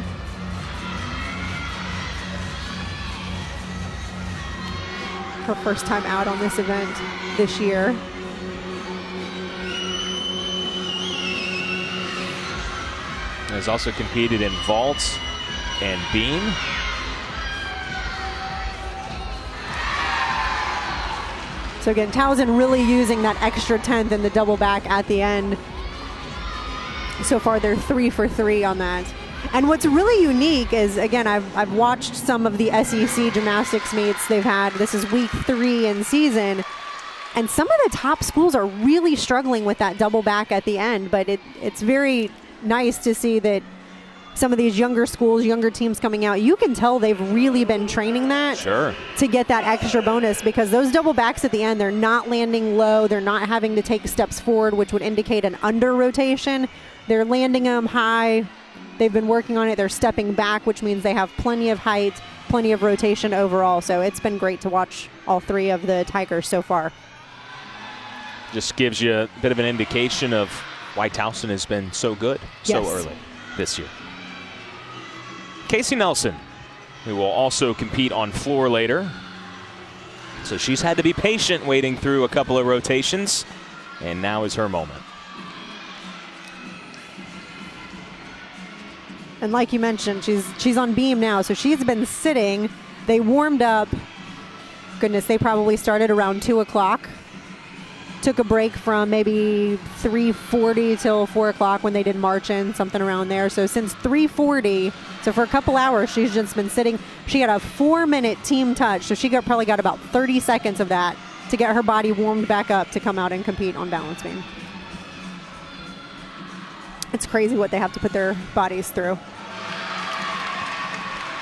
Her first time out on this event this year. Has also competed in vault and beam. So again, Towson really using that extra 10th in the double back at the end. So far, they're 3 for 3 on that. And what's really unique is, again, I've watched some of the SEC gymnastics meets they've had. This is week 3 in season. And some of the top schools are really struggling with that double back at the end. But it's very nice to see that some of these younger schools, younger teams coming out, you can tell they've really been training that to get that extra bonus, because those double backs at the end, they're not landing low. They're not having to take steps forward, which would indicate an under rotation. They're landing them high. They've been working on it. They're stepping back, which means they have plenty of height, plenty of rotation overall. So it's been great to watch all 3 of the Tigers so far. Just gives you a bit of an indication of why Towson has been so good so early this year. Casey Nelson, who will also compete on floor later. So she's had to be patient waiting through a couple of rotations, and now is her moment. And like you mentioned, she's on beam now, so she's been sitting They warmed up. Goodness, they probably started around 2 o'clock. Took a break from maybe 3:40 till 4 o'clock when they did march-in, something around there. So since 3:40, so for a couple hours, she's just been sitting. She had a 4-minute team touch, so she probably got about 30 seconds of that to get her body warmed back up to come out and compete on balance beam. It's crazy what they have to put their bodies through.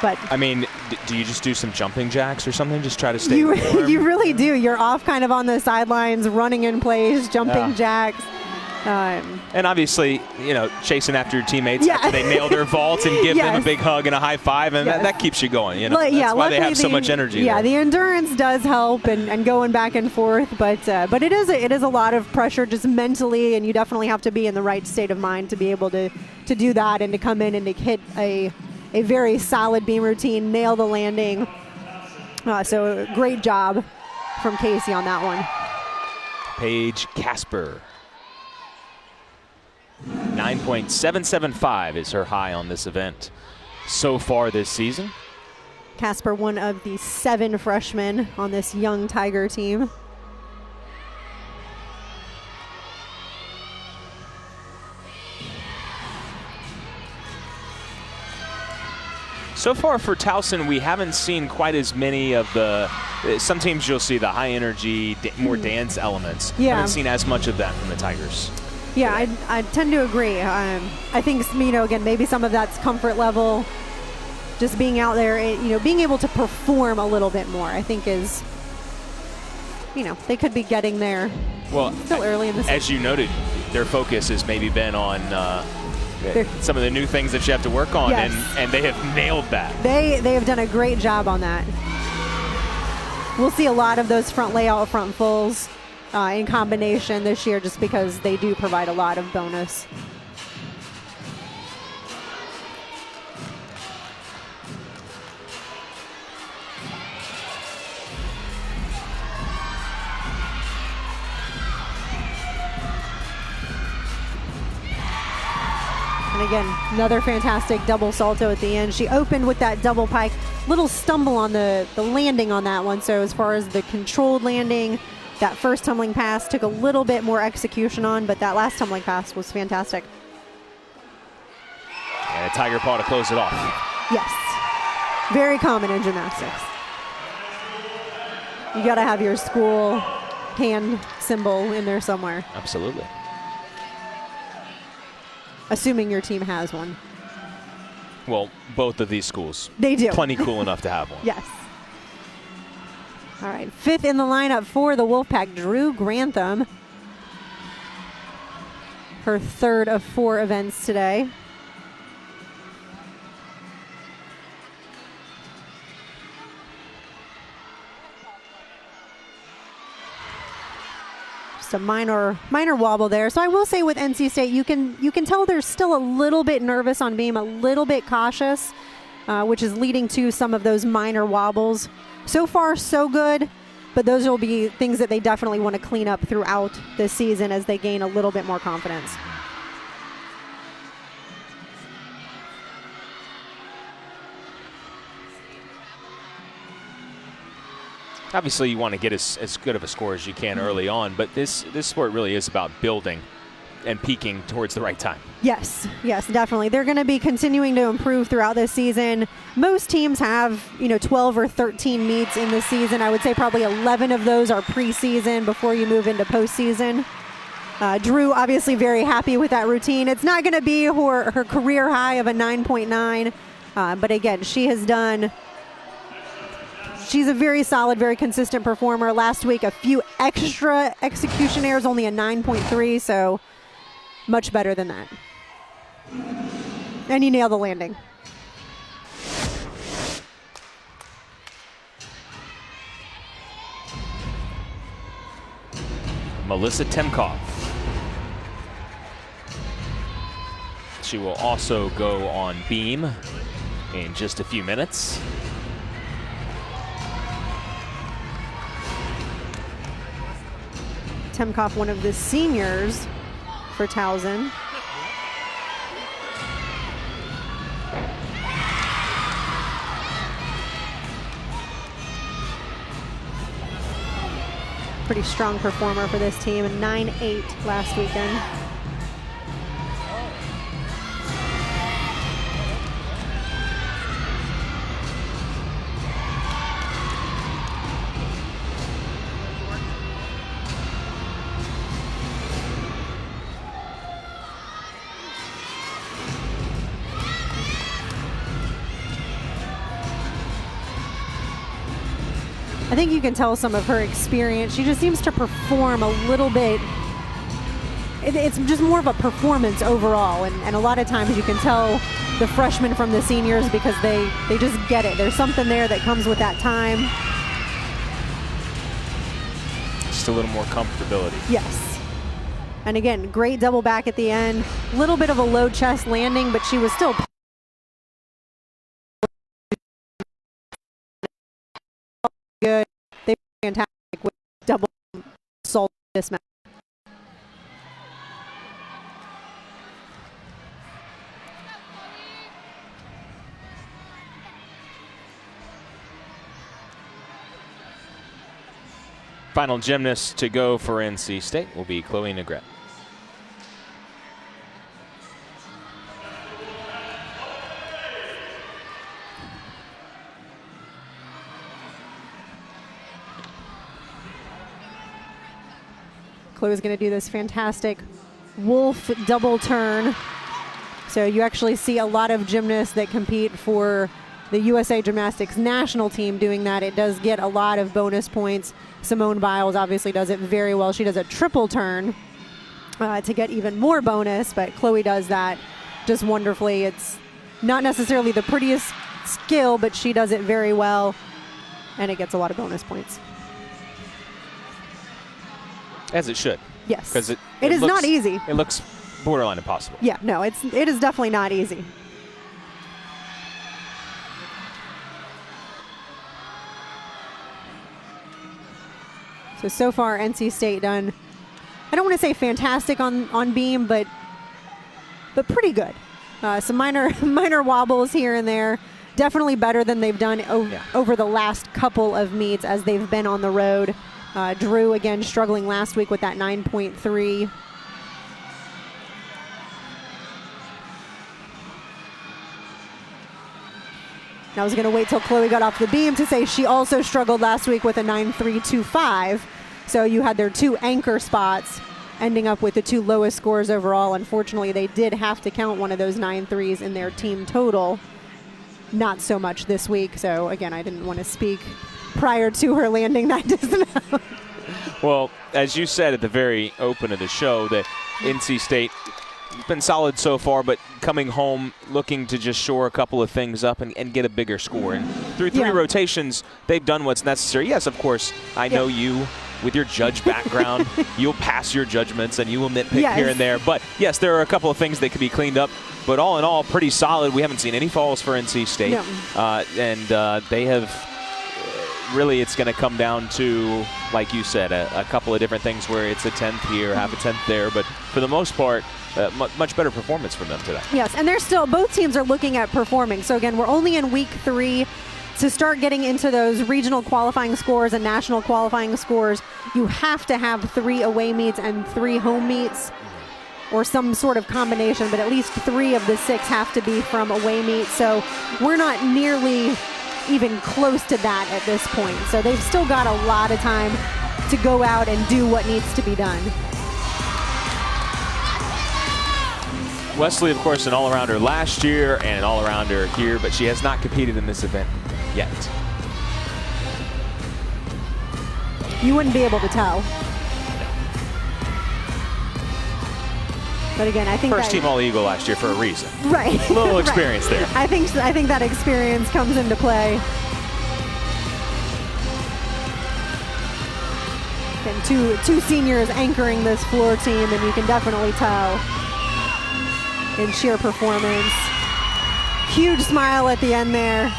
But I mean, do you just do some jumping jacks or something? Just try to stay warm? You really do. You're off kind of on the sidelines, running in place, jumping jacks. And obviously, you know, chasing after your teammates after they nail their vault and give them a big hug and a high five, and that keeps you going. You know, that's why they have so much energy. Yeah, the endurance does help, and going back and forth, but it is a lot of pressure just mentally, and you definitely have to be in the right state of mind to be able to do that and to come in and to hit a very solid beam routine, nail the landing. So great job from Casey on that one. Paige Casper. 9.775 is her high on this event so far this season. Casper, one of the 7 freshmen on this young Tiger team. So far for Towson, we haven't seen quite as many of the, some teams you'll see the high energy, more dance elements. Yeah. Haven't seen as much of that from the Tigers. Yeah, I tend to agree. I think, you know, again, maybe some of that's comfort level, just being out there, you know, being able to perform a little bit more, I think is, you know, they could be getting there. Well, still early in the season. As you noted, their focus has maybe been on some of the new things that you have to work on, and they have nailed that. They have done a great job on that. We'll see a lot of those front layout, front fulls in combination this year, just because they do provide a lot of bonus. And again, another fantastic double salto at the end. She opened with that double pike. Little stumble on the landing on that one. So as far as the controlled landing, that first tumbling pass took a little bit more execution on, but that last tumbling pass was fantastic. And a tiger paw to close it off. Yes. Very common in gymnastics. You got to have your school hand symbol in there somewhere. Absolutely. Assuming your team has one. Well, both of these schools. They do. Plenty cool enough to have one. Yes. All right, 5th in the lineup for the Wolfpack, Drew Grantham. Her 3rd of 4 events today. Just a minor wobble there. So I will say with NC State, you can tell they're still a little bit nervous on beam, a little bit cautious, which is leading to some of those minor wobbles. So far, so good, but those will be things that they definitely want to clean up throughout the season as they gain a little bit more confidence. Obviously, you want to get as good of a score as you can early on, but this sport really is about building and peaking towards the right time. Yes, definitely. They're going to be continuing to improve throughout this season. Most teams have, 12 or 13 meets in the season. I would say probably 11 of those are preseason before you move into postseason. Drew, obviously very happy with that routine. It's not going to be her career high of a 9.9, but again, she's a very solid, very consistent performer. Last week, a few extra execution errors, only a 9.3, so much better than that. And you nail the landing. Melissa Temkoff. She will also go on beam in just a few minutes. Temkoff, one of the seniors for Towson. pretty strong performer for this team, and 9-8 last weekend. I think you can tell some of her experience. She just seems to perform a little bit. It's just more of a performance overall. And a lot of times you can tell the freshmen from the seniors because they just get it. There's something there that comes with that time. Just a little more comfortability. Yes. And again, great double back at the end. A little bit of a low chest landing, but she was still good. They were fantastic with double salt this match. Final gymnast to go for NC State will be Chloe Negrete. Chloe's going to do this fantastic wolf double turn. So you actually see a lot of gymnasts that compete for the USA Gymnastics national team doing that. It does get a lot of bonus points. Simone Biles obviously does it very well. She does a triple turn to get even more bonus, but Chloe does that just wonderfully. It's not necessarily the prettiest skill, but she does it very well, and it gets a lot of bonus points. As it should. Yes. Because it is looks, not easy. It looks borderline impossible. Yeah, no, it is definitely not easy. So far, NC State done, I don't want to say fantastic on beam, but pretty good. Some minor wobbles here and there. Definitely better than they've done over the last couple of meets as they've been on the road. Drew, again, struggling last week with that 9.3. I was going to wait till Chloe got off the beam to say she also struggled last week with a 9.325. So you had their two anchor spots ending up with the two lowest scores overall. Unfortunately, they did have to count one of those 9.3s in their team total. Not so much this week. So again, I didn't want to speak prior to her landing that dismount. Well, as you said at the very open of the show, that NC State been solid so far, but coming home looking to just shore a couple of things up and get a bigger score. And through three rotations, they've done what's necessary. Yes, of course, I know you, with your judge background, you'll pass your judgments and you will nitpick here and there. But yes, there are a couple of things that could be cleaned up. But all in all, pretty solid. We haven't seen any falls for NC State. And they have really, it's going to come down to, like you said, a couple of different things where it's a 10th here, half a 10th there. But for the most part, much better performance from them today. Yes, and they're still, both teams are looking at performing. So again, we're only in week 3. To start getting into those regional qualifying scores and national qualifying scores, you have to have 3 away meets and 3 home meets, or some sort of combination, but at least 3 of the 6 have to be from away meets. So we're not nearly even close to that at this point. So they've still got a lot of time to go out and do what needs to be done. Wesley, of course, an all-arounder last year and an all-arounder here, but she has not competed in this event yet. You wouldn't be able to tell. But again, I think first team All-Eagle last year for a reason. Right. A little experience there. I think that experience comes into play. And two seniors anchoring this floor team, and you can definitely tell in sheer performance. Huge smile at the end there.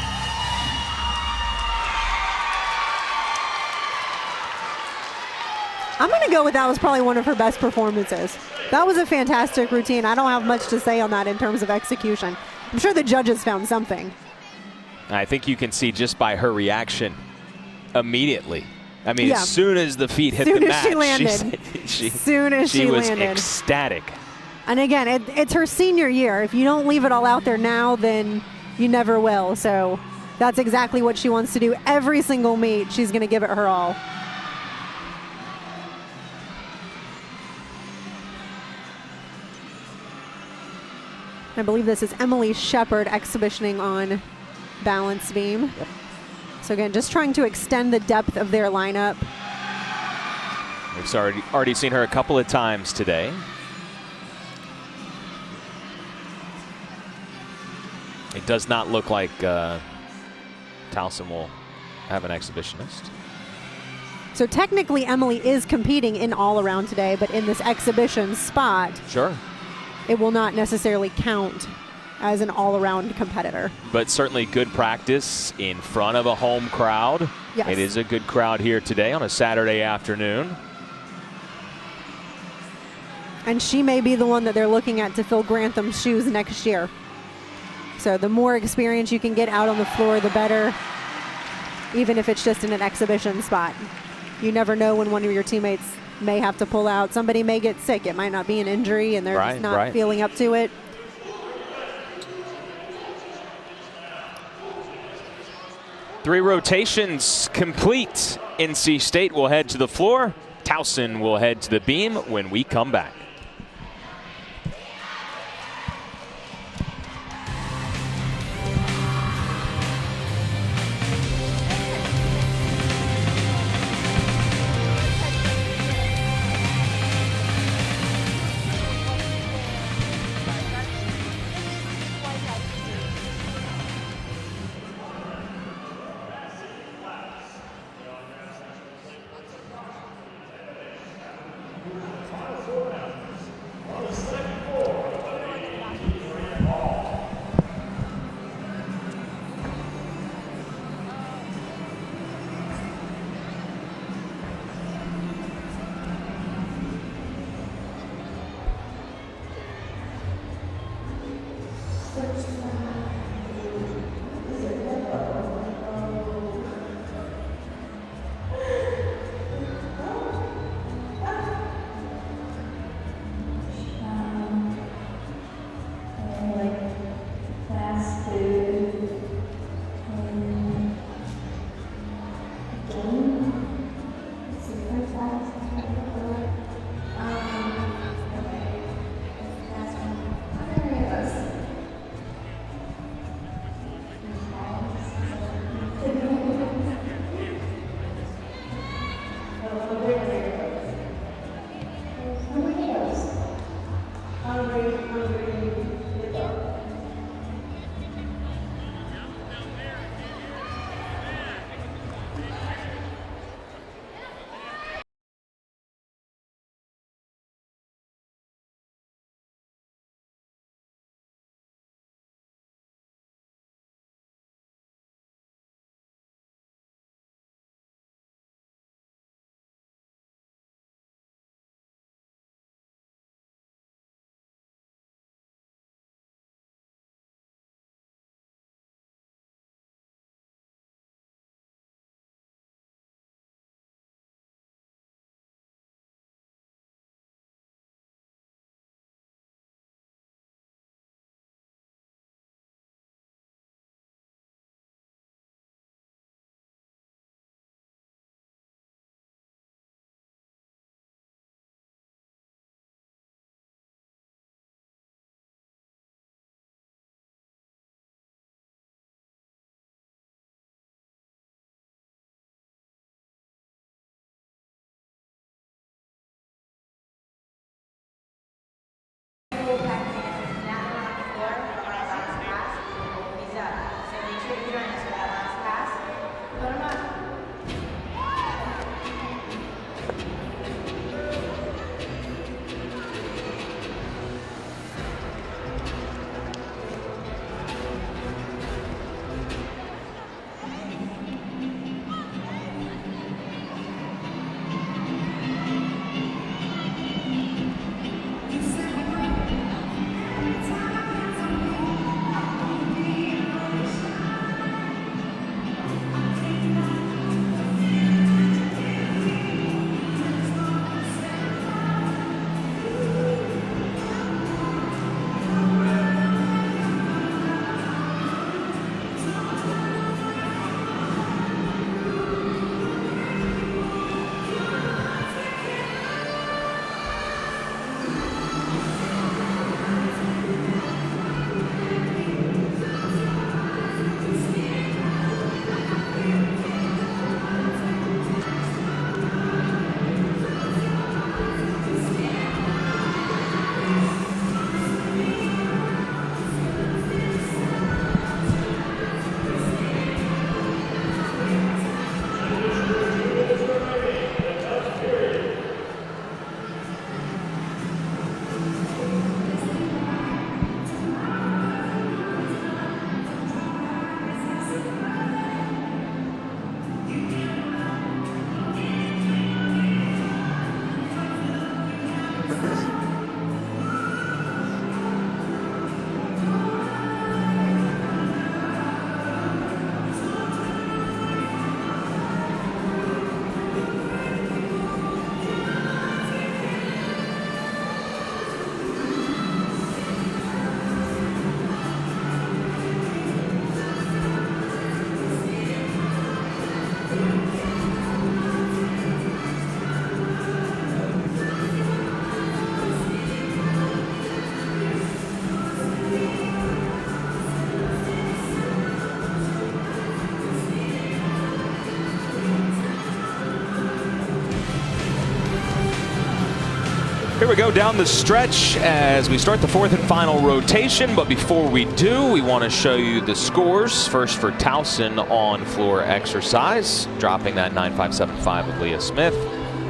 I'm going to go with that was probably one of her best performances. That was a fantastic routine. I don't have much to say on that in terms of execution. I'm sure the judges found something. I think you can see just by her reaction immediately I mean, Yeah. as soon as the feet hit Soon the as she mat, landed. she was ecstatic. And again, it's her senior year. If you don't leave it all out there now, then you never will. So that's exactly what she wants to do. Every single meet, she's going to give it her all. I believe this is Emily Shepard exhibitioning on balance beam. Yep. So again, just trying to extend the depth of their lineup. We've already seen her a couple of times today. It does not look like Towson will have an exhibitionist. So technically, Emily is competing in all-around today, but in this exhibition spot, Sure. it will not necessarily count as an all-around competitor. But certainly good practice in front of a home crowd. Yes. It is a good crowd here today on a Saturday afternoon. And she may be the one that they're looking at to fill Grantham's shoes next year. So the more experience you can get out on the floor, the better, even if it's just in an exhibition spot. You never know when one of your teammates may have to pull out. Somebody may get sick. It might not be an injury, and they're just not feeling up to it. Three rotations complete. NC State will head to the floor. Towson will head to the beam when we come back. Here we go down the stretch as we start the fourth and final rotation. But before we do, we want to show you the scores. First for Towson on floor exercise, dropping that 9.575 with Leah Smith.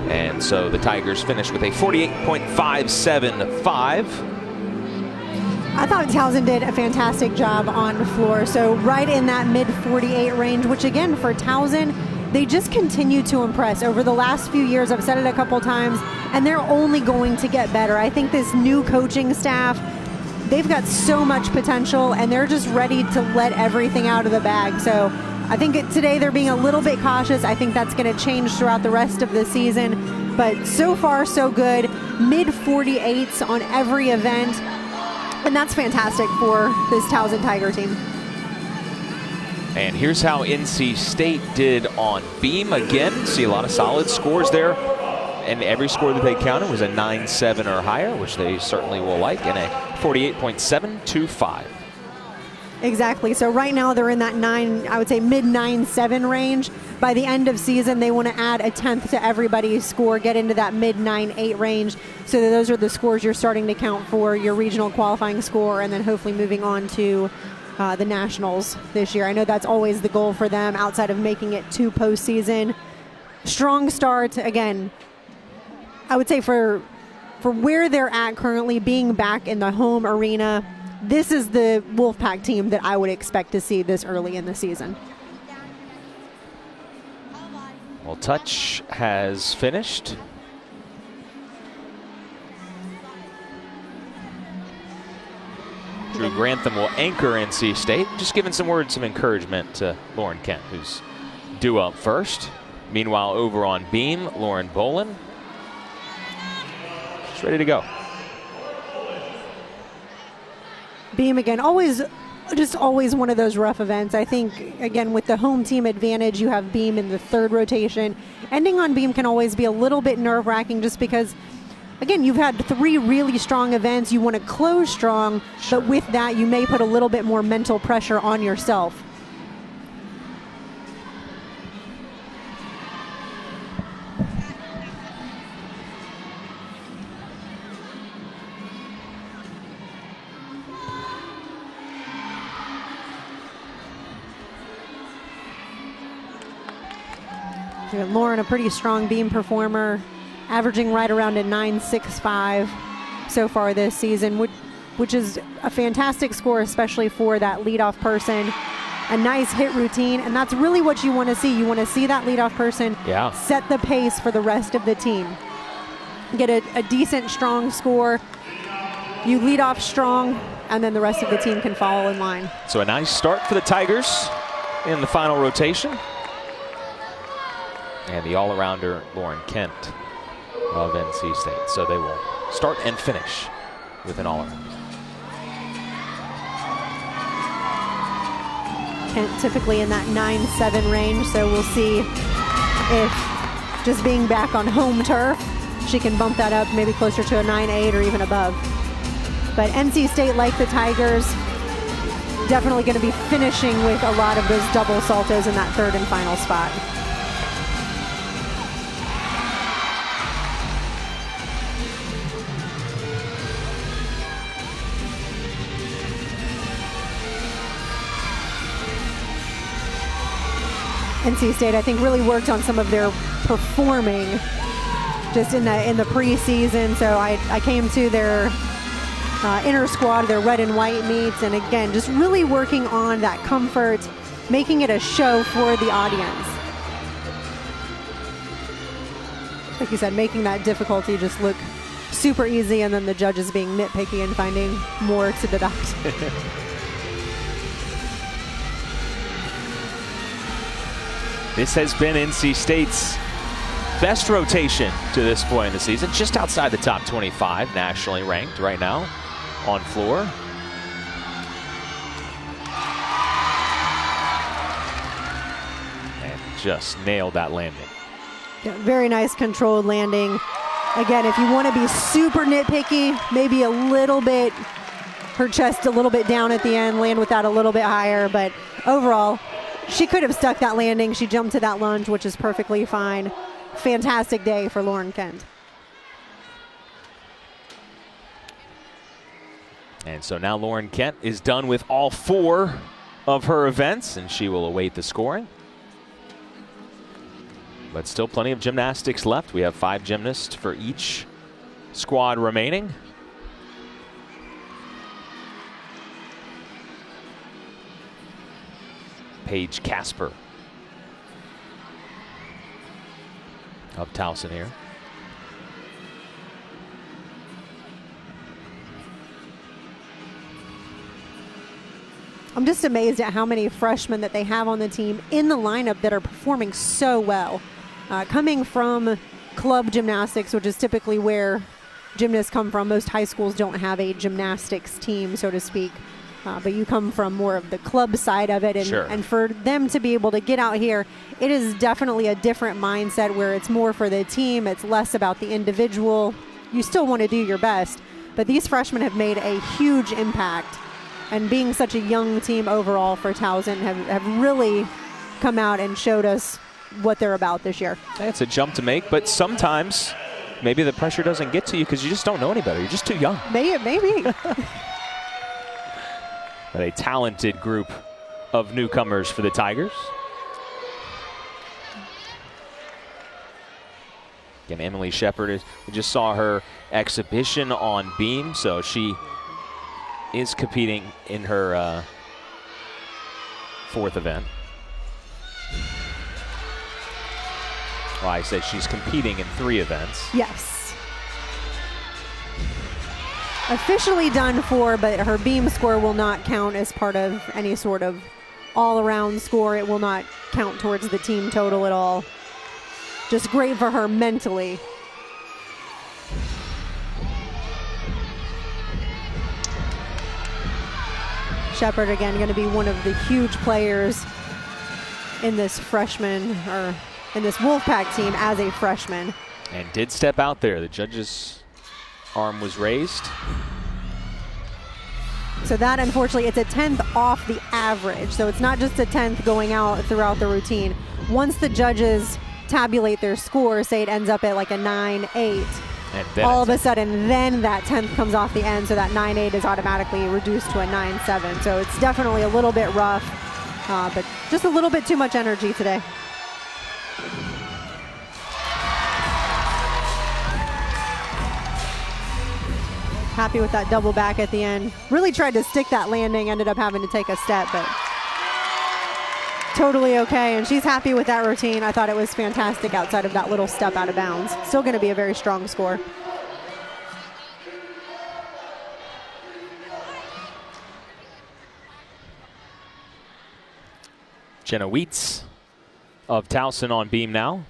And so the Tigers finished with a 48.575. I thought Towson did a fantastic job on the floor. So right in that mid 48 range, which again for Towson, they just continue to impress over the last few years. I've said it a couple times, and they're only going to get better. I think this new coaching staff, they've got so much potential, and they're just ready to let everything out of the bag. So I think today they're being a little bit cautious. I think that's going to change throughout the rest of the season. But so far, so good. Mid 48s on every event, and that's fantastic for this Towson Tiger team. And here's how NC State did on beam. Again, see a lot of solid scores there. And every score that they counted was a 9.7 or higher, which they certainly will like, and a 48.725. Exactly. So right now they're in that I would say mid 9.7 range. By the end of season, they want to add a 10th to everybody's score, get into that mid 9.8 range. So that those are the scores you're starting to count for your regional qualifying score, and then hopefully moving on to the Nationals this year. I know that's always the goal for them outside of making it to postseason. Strong start. Again, I would say for where they're at currently, being back in the home arena, this is the Wolfpack team that I would expect to see this early in the season. Well, touch has finished. Drew Grantham will anchor NC State. Just giving some words of encouragement to Lauren Kent, who's due up first. Meanwhile, over on beam, Lauren Bolin. She's ready to go. Beam again, always one of those rough events. I think, again, with the home team advantage, you have beam in the third rotation. Ending on beam can always be a little bit nerve-wracking just because, again, you've had 3 really strong events. You want to close strong, sure, but with that, you may put a little bit more mental pressure on yourself. Lauren, a pretty strong beam performer, averaging right around a 9.65 so far this season, which is a fantastic score, especially for that leadoff person. A nice hit routine, and that's really what you want to see. You want to see that leadoff person set the pace for the rest of the team. Get a decent, strong score. You lead off strong, and then the rest of the team can follow in line. So a nice start for the Tigers in the final rotation. And the all-arounder Lauren Kent of NC State. So they will start and finish with an all-around. Kent typically in that 9.7 range, so we'll see if just being back on home turf, she can bump that up maybe closer to a 9.8 or even above. But NC State, like the Tigers, definitely going to be finishing with a lot of those double saltos in that third and final spot. NC State, I think, really worked on some of their performing just in the preseason. So I came to their inner squad, their red and white meets, and again, just really working on that comfort, making it a show for the audience. Like you said, making that difficulty just look super easy, and then the judges being nitpicky and finding more to deduct. This has been NC State's best rotation to this point in the season, just outside the top 25, nationally ranked right now on floor. And just nailed that landing. Yeah, very nice controlled landing. Again, if you want to be super nitpicky, maybe a little bit, her chest a little bit down at the end, land with that a little bit higher, but overall, she could have stuck that landing. She jumped to that lunge, which is perfectly fine. Fantastic day for Lauren Kent. And so now Lauren Kent is done with all 4 of her events, and she will await the scoring. But still plenty of gymnastics left. We have 5 gymnasts for each squad remaining. Paige Casper of Towson here. I'm just amazed at how many freshmen that they have on the team in the lineup that are performing so well. Coming from club gymnastics, which is typically where gymnasts come from. Most high schools don't have a gymnastics team, so to speak. But you come from more of the club side of it. And, sure. And for them to be able to get out here, it is definitely a different mindset where it's more for the team. It's less about the individual. You still want to do your best. But these freshmen have made a huge impact. And being such a young team overall for Towson have really come out and showed us what they're about this year. It's a jump to make, but sometimes maybe the pressure doesn't get to you because you just don't know any better. You're just too young. Maybe. But a talented group of newcomers for the Tigers. Again, Emily Shepard, we just saw her exhibition on beam, so she is competing in her 4th event. Well, I said she's competing in 3 events. Yes. Officially done 4, but her beam score will not count as part of any sort of all-around score. It will not count towards the team total at all. Just great for her mentally. Shepard, again, going to be one of the huge players in this freshman, or in this Wolfpack team as a freshman. And did step out there. The judge's arm was raised. So that, unfortunately, it's a 10th off the average. So it's not just a 10th going out throughout the routine. Once the judges tabulate their score, say it ends up at like a 9-8, and then all of a sudden, then that 10th comes off the end, so that 9-8 is automatically reduced to a 9-7. So it's definitely a little bit rough, but just a little bit too much energy today. Happy with that double back at the end. Really tried to stick that landing, ended up having to take a step, but totally okay. And she's happy with that routine. I thought it was fantastic outside of that little step out of bounds. Still going to be a very strong score. Jenna Wheats of Towson on beam now.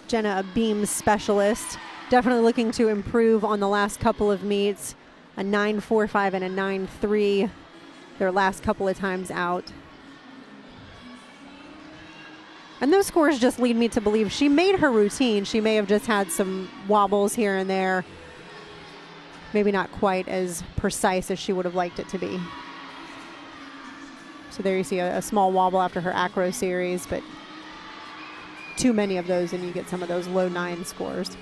Jenna, a beam specialist, definitely looking to improve on the last couple of meets. A 9.45 and a 9.3 their last couple of times out. And those scores just lead me to believe she made her routine. She may have just had some wobbles here and there. Maybe not quite as precise as she would have liked it to be. So there you see a small wobble after her acro series, but too many of those and you get some of those low 9 scores.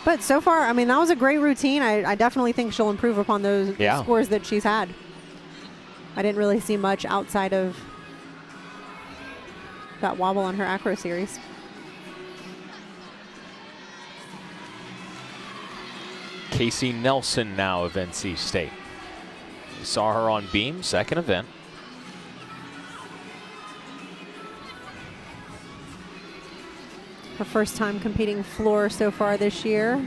But so far, I mean, that was a great routine. I definitely think she'll improve upon those scores that she's had. I didn't really see much outside of that wobble on her acro series. Casey Nelson now of NC State. We saw her on beam, 2nd event. Her first time competing floor so far this year.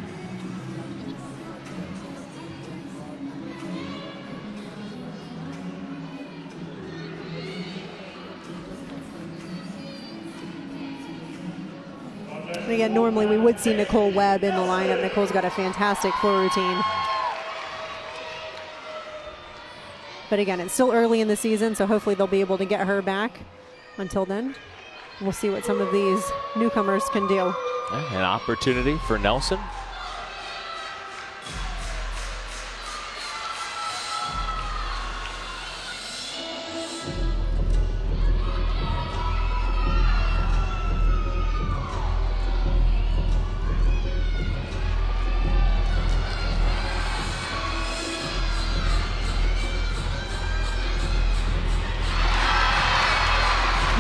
And again, normally we would see Nicole Webb in the lineup. Nicole's got a fantastic floor routine. But again, it's still early in the season, so hopefully they'll be able to get her back. Until then, we'll see what some of these newcomers can do. An opportunity for Nelson.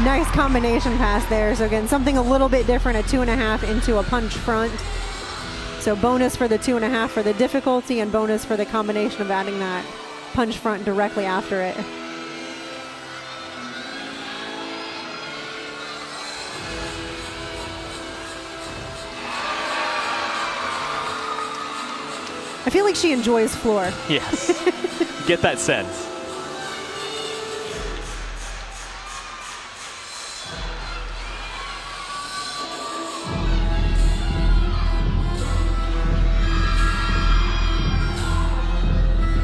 Nice combination pass there. So again, something a little bit different, a 2.5 into a punch front. So bonus for the 2.5 for the difficulty and bonus for the combination of adding that punch front directly after it. I feel like she enjoys floor. Yes. Get that sense.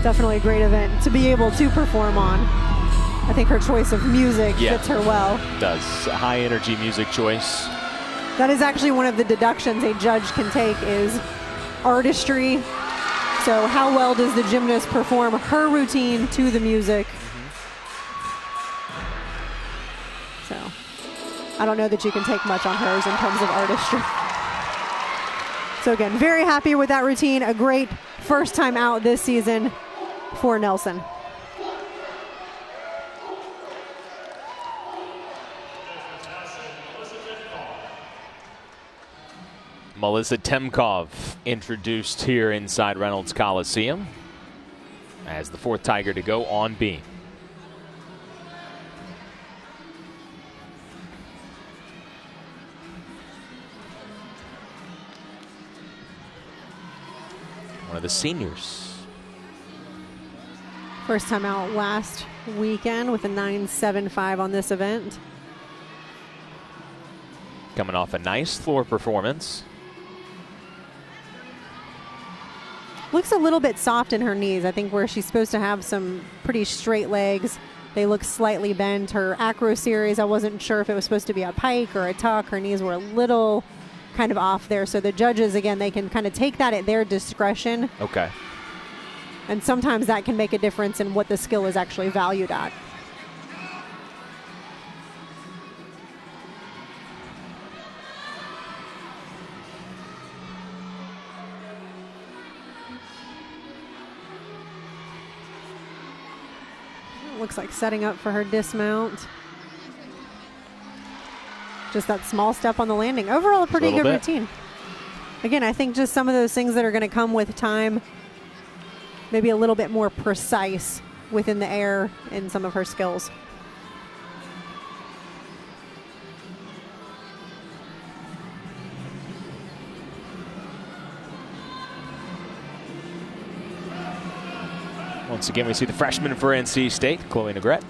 Definitely a great event to be able to perform on. I think her choice of music fits her well. It does. A high energy music choice. That is actually one of the deductions a judge can take is artistry. So how well does the gymnast perform her routine to the music? So I don't know that you can take much on hers in terms of artistry. So again, very happy with that routine. A great first time out this season for Nelson. Melissa Temkov introduced here inside Reynolds Coliseum as the 4th Tiger to go on beam. One of the seniors. First time out last weekend with a 9.75 on this event. Coming off a nice floor performance. Looks a little bit soft in her knees. I think where she's supposed to have some pretty straight legs, they look slightly bent. Her acro series, I wasn't sure if it was supposed to be a pike or a tuck. Her knees were a little kind of off there. So the judges, again, they can kind of take that at their discretion. Okay. And sometimes that can make a difference in what the skill is actually valued at. Looks like setting up for her dismount. Just that small step on the landing. Overall, a pretty good routine. Again, I think just some of those things that are going to come with time, maybe a little bit more precise within the air in some of her skills. Once again, we see the freshman for NC State, Chloe Negrete.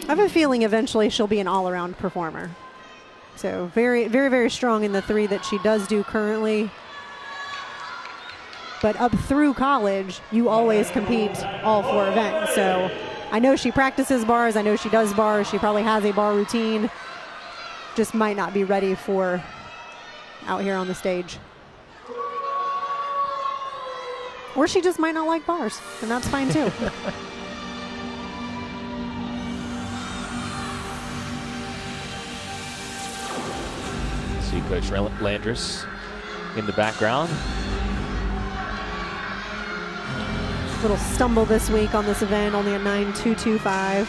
I have a feeling eventually she'll be an all-around performer. So very, very, very strong in the 3 that she does do currently. But up through college, you always compete all 4 events. So I know she practices bars. I know she does bars. She probably has a bar routine. Just might not be ready for out here on the stage. Or she just might not like bars, and that's fine too. See Coach Landris in the background. Little stumble this week on this event, only a 9.225.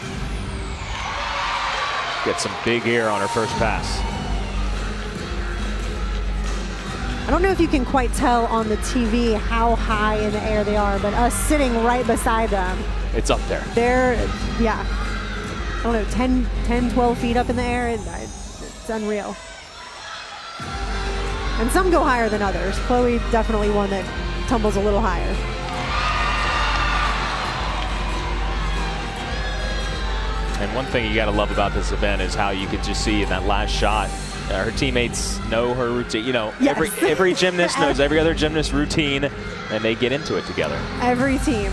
Get some big air on her first pass. I don't know if you can quite tell on the TV how high in the air they are, but us sitting right beside them. It's up there. They're, yeah, I don't know, 10, 12 feet up in the air. It's unreal. And some go higher than others. Chloe definitely one that tumbles a little higher. And one thing you got to love about this event is how you could just see in that last shot, her teammates know her routine. You know, yes. every gymnast knows every other gymnast routine, and they get into it together. Every team.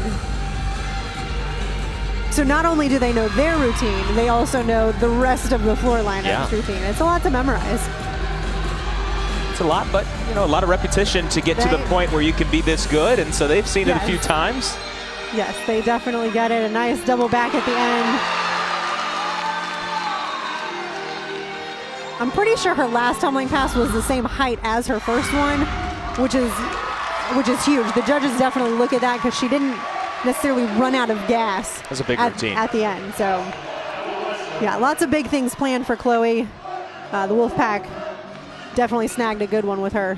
So not only do they know their routine, they also know the rest of the floor lineup's routine. It's a lot to memorize. It's a lot, but you know, a lot of repetition to get to the point where you can be this good, and so they've seen it a few times. Yes, they definitely get it. A nice double back at the end. I'm pretty sure her last tumbling pass was the same height as her first one, which is huge. The judges definitely look at that because she didn't necessarily run out of gas. That's a big routine at the end. So, yeah, lots of big things planned for Chloe. The Wolfpack definitely snagged a good one with her.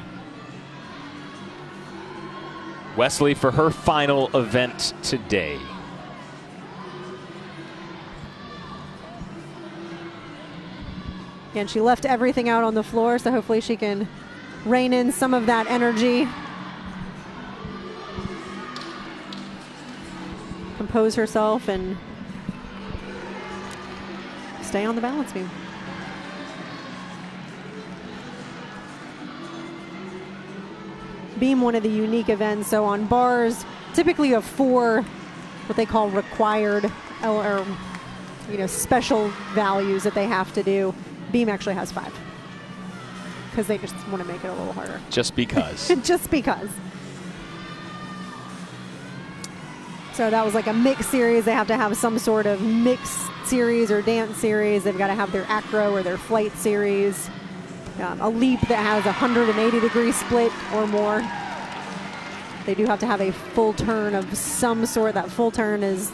Wesley for her final event today. And she left everything out on the floor, so hopefully she can rein in some of that energy. Compose herself and stay on the balance beam. Beam, one of the unique events. So on bars, typically you have 4 what they call required or special values that they have to do. Beam actually has 5 because they just want to make it a little harder. Just because. Just because. So that was like a mix series. They have to have some sort of mix series or dance series. They've got to have their acro or their flight series. A leap that has a 180-degree split or more. They do have to have a full turn of some sort. That full turn is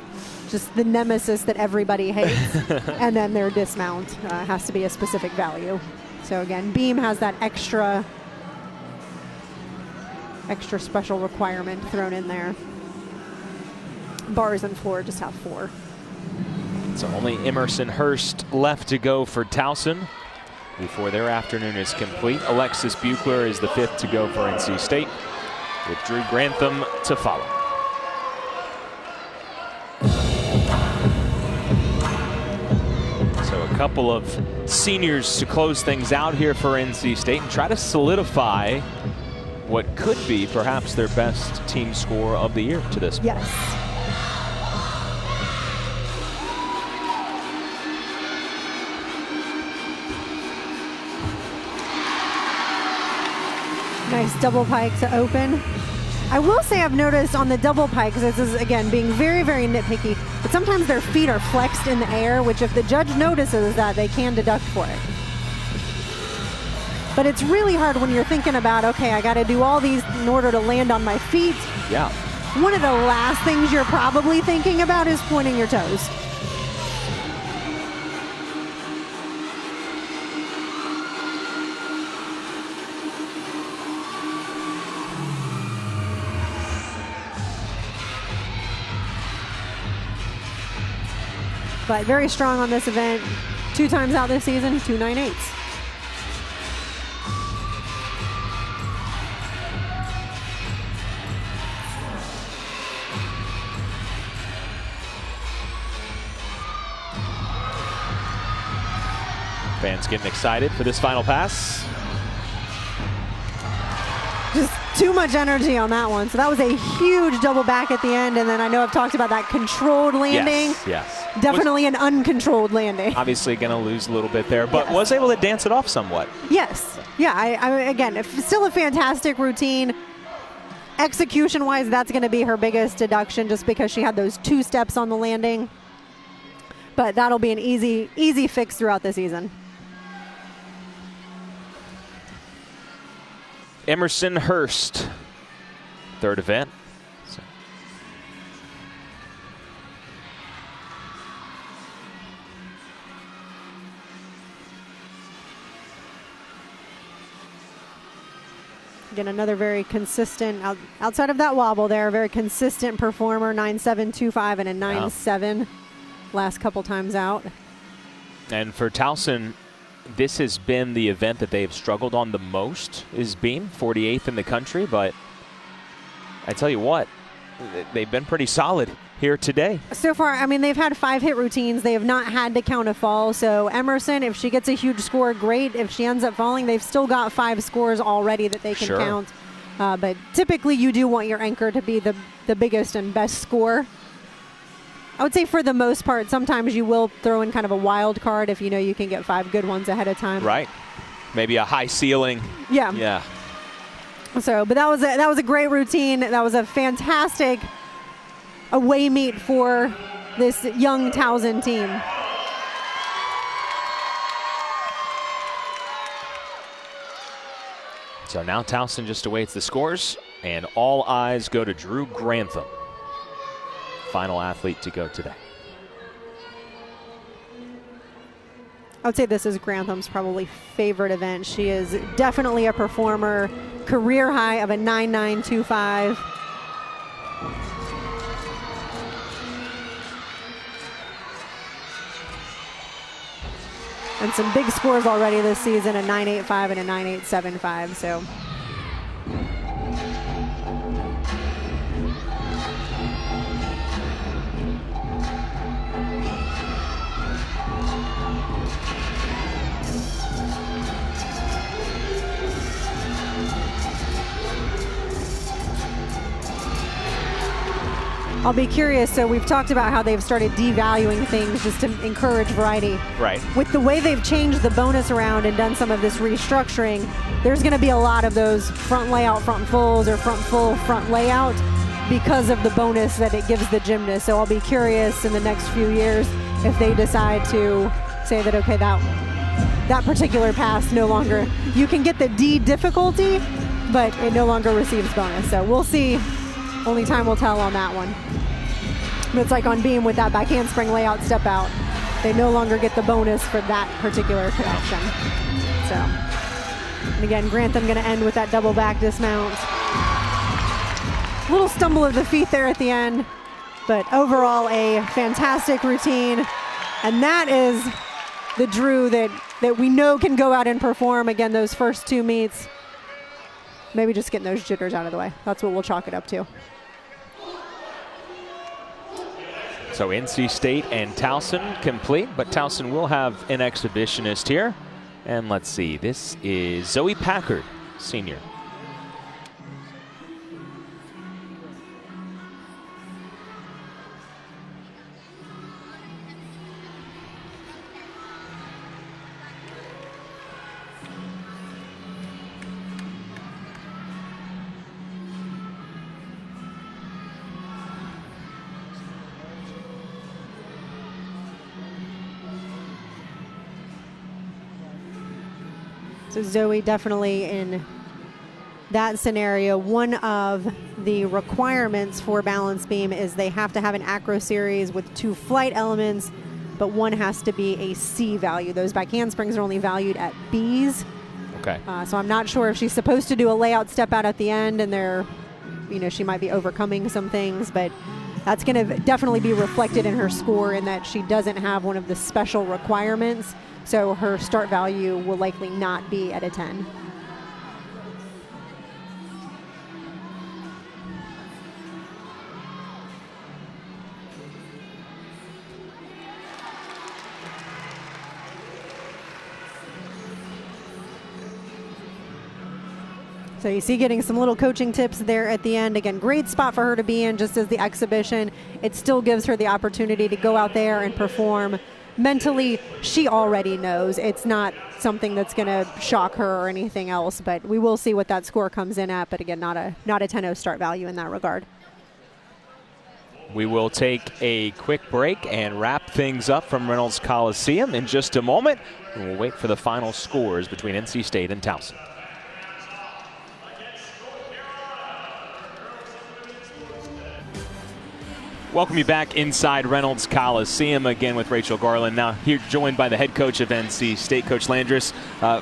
just the nemesis that everybody hates. And then their dismount has to be a specific value. So again, beam has that extra special requirement thrown in there. Bars and floor just have 4. So only Emerson Hurst left to go for Towson before their afternoon is complete. Alexis Buchler is the 5th to go for NC State, with Drew Grantham to follow. So a couple of seniors to close things out here for NC State and try to solidify what could be perhaps their best team score of the year to this point. Yes. Nice double pike to open. I will say I've noticed on the double pike, because this is, again, being very, very nitpicky, but sometimes their feet are flexed in the air, which if the judge notices that, they can deduct for it. But it's really hard when you're thinking about, okay, I got to do all these in order to land on my feet. Yeah. One of the last things you're probably thinking about is pointing your toes. But very strong on this event. 2 times out this season, 2 9/8s. Fans getting excited for this final pass. Just too much energy on that one. So that was a huge double back at the end. And then I know I've talked about that controlled landing. Yes. Definitely an uncontrolled landing. Obviously going to lose a little bit there, but yes. Was able to dance it off somewhat. Yes. Yeah, I again, still a fantastic routine. Execution-wise, that's going to be her biggest deduction just because she had those 2 steps on the landing. But that'll be an easy fix throughout the season. Emerson Hurst, 3rd event. Again, another very consistent, outside of that wobble there, very consistent performer, 9.725 and a 9.7 last couple times out. And for Towson, this has been the event that they've struggled on the most, is beam, 48th in the country, but I tell you what, they've been pretty solid here today. So far, I mean, they've had 5 hit routines. They have not had to count a fall. So Emerson, if she gets a huge score, great. If she ends up falling, they've still got 5 scores already that they can count. But typically you do want your anchor to be the biggest and best score. I would say for the most part, sometimes you will throw in kind of a wild card if you know you can get 5 good ones ahead of time. Right. Maybe a high ceiling. Yeah. Yeah. So, but that was a great routine. That was a fantastic away meet for this young Towson team. So now Towson just awaits the scores, and all eyes go to Drew Grantham. final athlete to go today. I would say this is Grantham's probably favorite event. She is definitely a performer. Career high of a 9.925. And some big scores already this season, a 9.85 and a 9.875. So. I'll be curious. So we've talked about how they've started devaluing things just to encourage variety. Right. With the way they've changed the bonus around and done some of this restructuring, there's going to be a lot of those front layout, front fulls, or front full, front layout because of the bonus that it gives the gymnast. So I'll be curious in the next few years if they decide to say that, okay, that particular pass no longer, you can get the D difficulty, but it no longer receives bonus. So we'll see. Only time will tell on that one. But it's like on beam with that back handspring layout step out. They no longer get the bonus for that particular connection. So, and again, Grantham going to end with that double back dismount. Little stumble of the feet there at the end, but overall a fantastic routine. And that is the Drew that we know can go out and perform. Again, those first two meets. Maybe just getting those jitters out of the way. That's what we'll chalk it up to. So NC State and Towson complete, but Towson will have an exhibitionist here. And let's see, this is Zoe Packard, senior. So Zoe definitely in that scenario. One of the requirements for balance beam is they have to have an acro series with 2 flight elements, but one has to be a C value. Those back handsprings are only valued at Bs. Okay. So I'm not sure if she's supposed to do a layout step out at the end and she might be overcoming some things, but that's going to definitely be reflected in her score in that she doesn't have one of the special requirements. So her start value will likely not be at a 10. So you see getting some little coaching tips there at the end. Again, great spot for her to be in just as the exhibition. It still gives her the opportunity to go out there and perform. Mentally, she already knows. It's not something that's going to shock her or anything else, but we will see what that score comes in at. But again, not a 10-0 start value in that regard. We will take a quick break and wrap things up from Reynolds Coliseum in just a moment. And we'll wait for the final scores between NC State and Towson. Welcome you back inside Reynolds Coliseum again with Rachel Garland. Now here joined by the head coach of NC State, Coach Landris.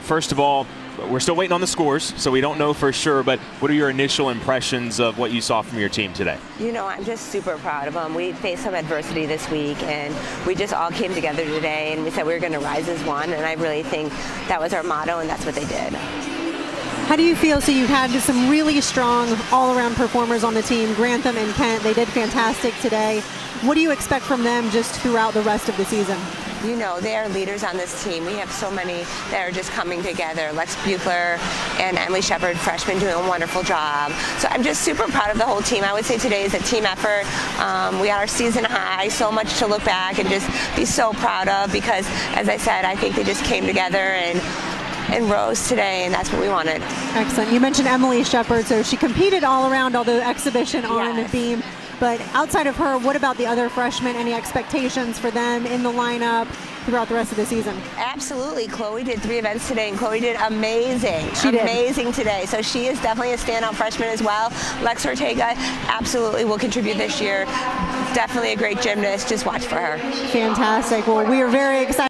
First of all, we're still waiting on the scores, so we don't know for sure, but what are your initial impressions of what you saw from your team today? I'm just super proud of them. We faced some adversity this week, and we just all came together today, and we said we were going to rise as one, and I really think that was our motto, and that's what they did. How do you feel? So you've had some really strong all-around performers on the team, Grantham and Kent. They did fantastic today. What do you expect from them just throughout the rest of the season? They are leaders on this team. We have so many that are just coming together. Lex Buechler and Emily Shepard, freshmen, doing a wonderful job. So I'm just super proud of the whole team. I would say today is a team effort. We had our season high, so much to look back and just be so proud of because, as I said, I think they just came together and rose today, and that's what we wanted. Excellent. You mentioned Emily Shepard, so she competed all around, although exhibition on the beam. But outside of her, what about the other freshmen? Any expectations for them in the lineup throughout the rest of the season? Absolutely. Chloe did 3 events today, and Chloe did amazing. She did. Amazing today. So she is definitely a standout freshman as well. Lex Ortega absolutely will contribute this year. Definitely a great gymnast. Just watch for her. Fantastic. Well, we are very excited.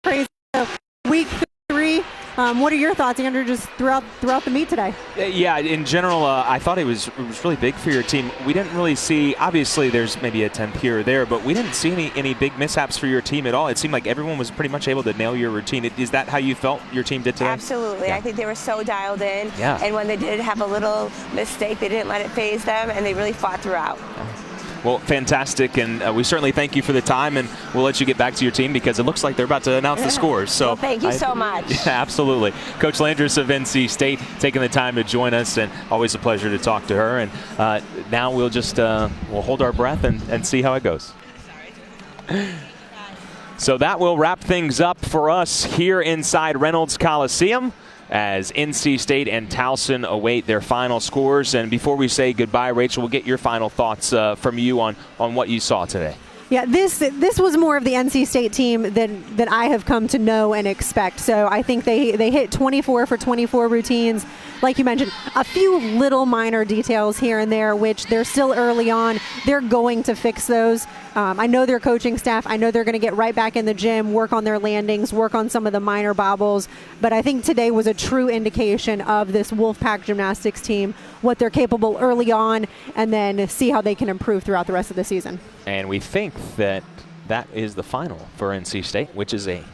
Crazy. Week 3. What are your thoughts, Andrew, just throughout the meet today? Yeah, in general, I thought it was really big for your team. We didn't really see, obviously there's maybe a temp here or there, but we didn't see any big mishaps for your team at all. It seemed like everyone was pretty much able to nail your routine. Is that how you felt your team did today? Absolutely. Yeah. I think they were so dialed in. Yeah. And when they did have a little mistake, they didn't let it phase them, and they really fought throughout. Well, fantastic, and we certainly thank you for the time, and we'll let you get back to your team because it looks like they're about to announce the scores. So well, thank you so much. Yeah, absolutely. Coach Landris of NC State taking the time to join us, and always a pleasure to talk to her. And now we'll just we'll hold our breath and see how it goes. So that will wrap things up for us here inside Reynolds Coliseum, as NC State and Towson await their final scores. And before we say goodbye, Rachel, we'll get your final thoughts from you on what you saw today. Yeah, this was more of the NC State team than I have come to know and expect. So I think they hit 24 for 24 routines. Like you mentioned, a few little minor details here and there, which they're still early on. They're going to fix those. I know their coaching staff. I know they're going to get right back in the gym, work on their landings, work on some of the minor bobbles. But I think today was a true indication of this Wolfpack gymnastics team, what they're capable early on, and then see how they can improve throughout the rest of the season. And we think that is the final for NC State, which is a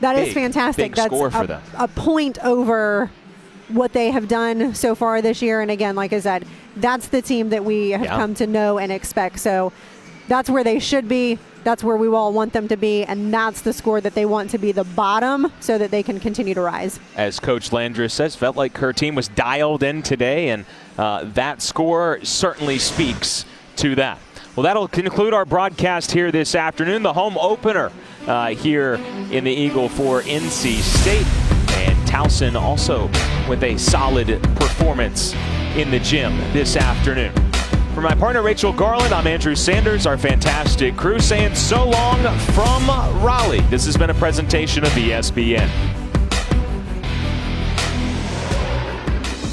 is fantastic. Big That's score for them. A point over what they have done so far this year. And again, like I said, that's the team that we have come to know and expect. So that's where they should be. That's where we all want them to be. And that's the score that they want to be the bottom so that they can continue to rise. As Coach Landris says, felt like her team was dialed in today. And that score certainly speaks to that. Well, that'll conclude our broadcast here this afternoon. The home opener here in the Eagle for NC State. And Towson also with a solid performance in the gym this afternoon. For my partner, Rachel Garland, I'm Andrew Sanders, our fantastic crew, saying so long from Raleigh. This has been a presentation of ESPN.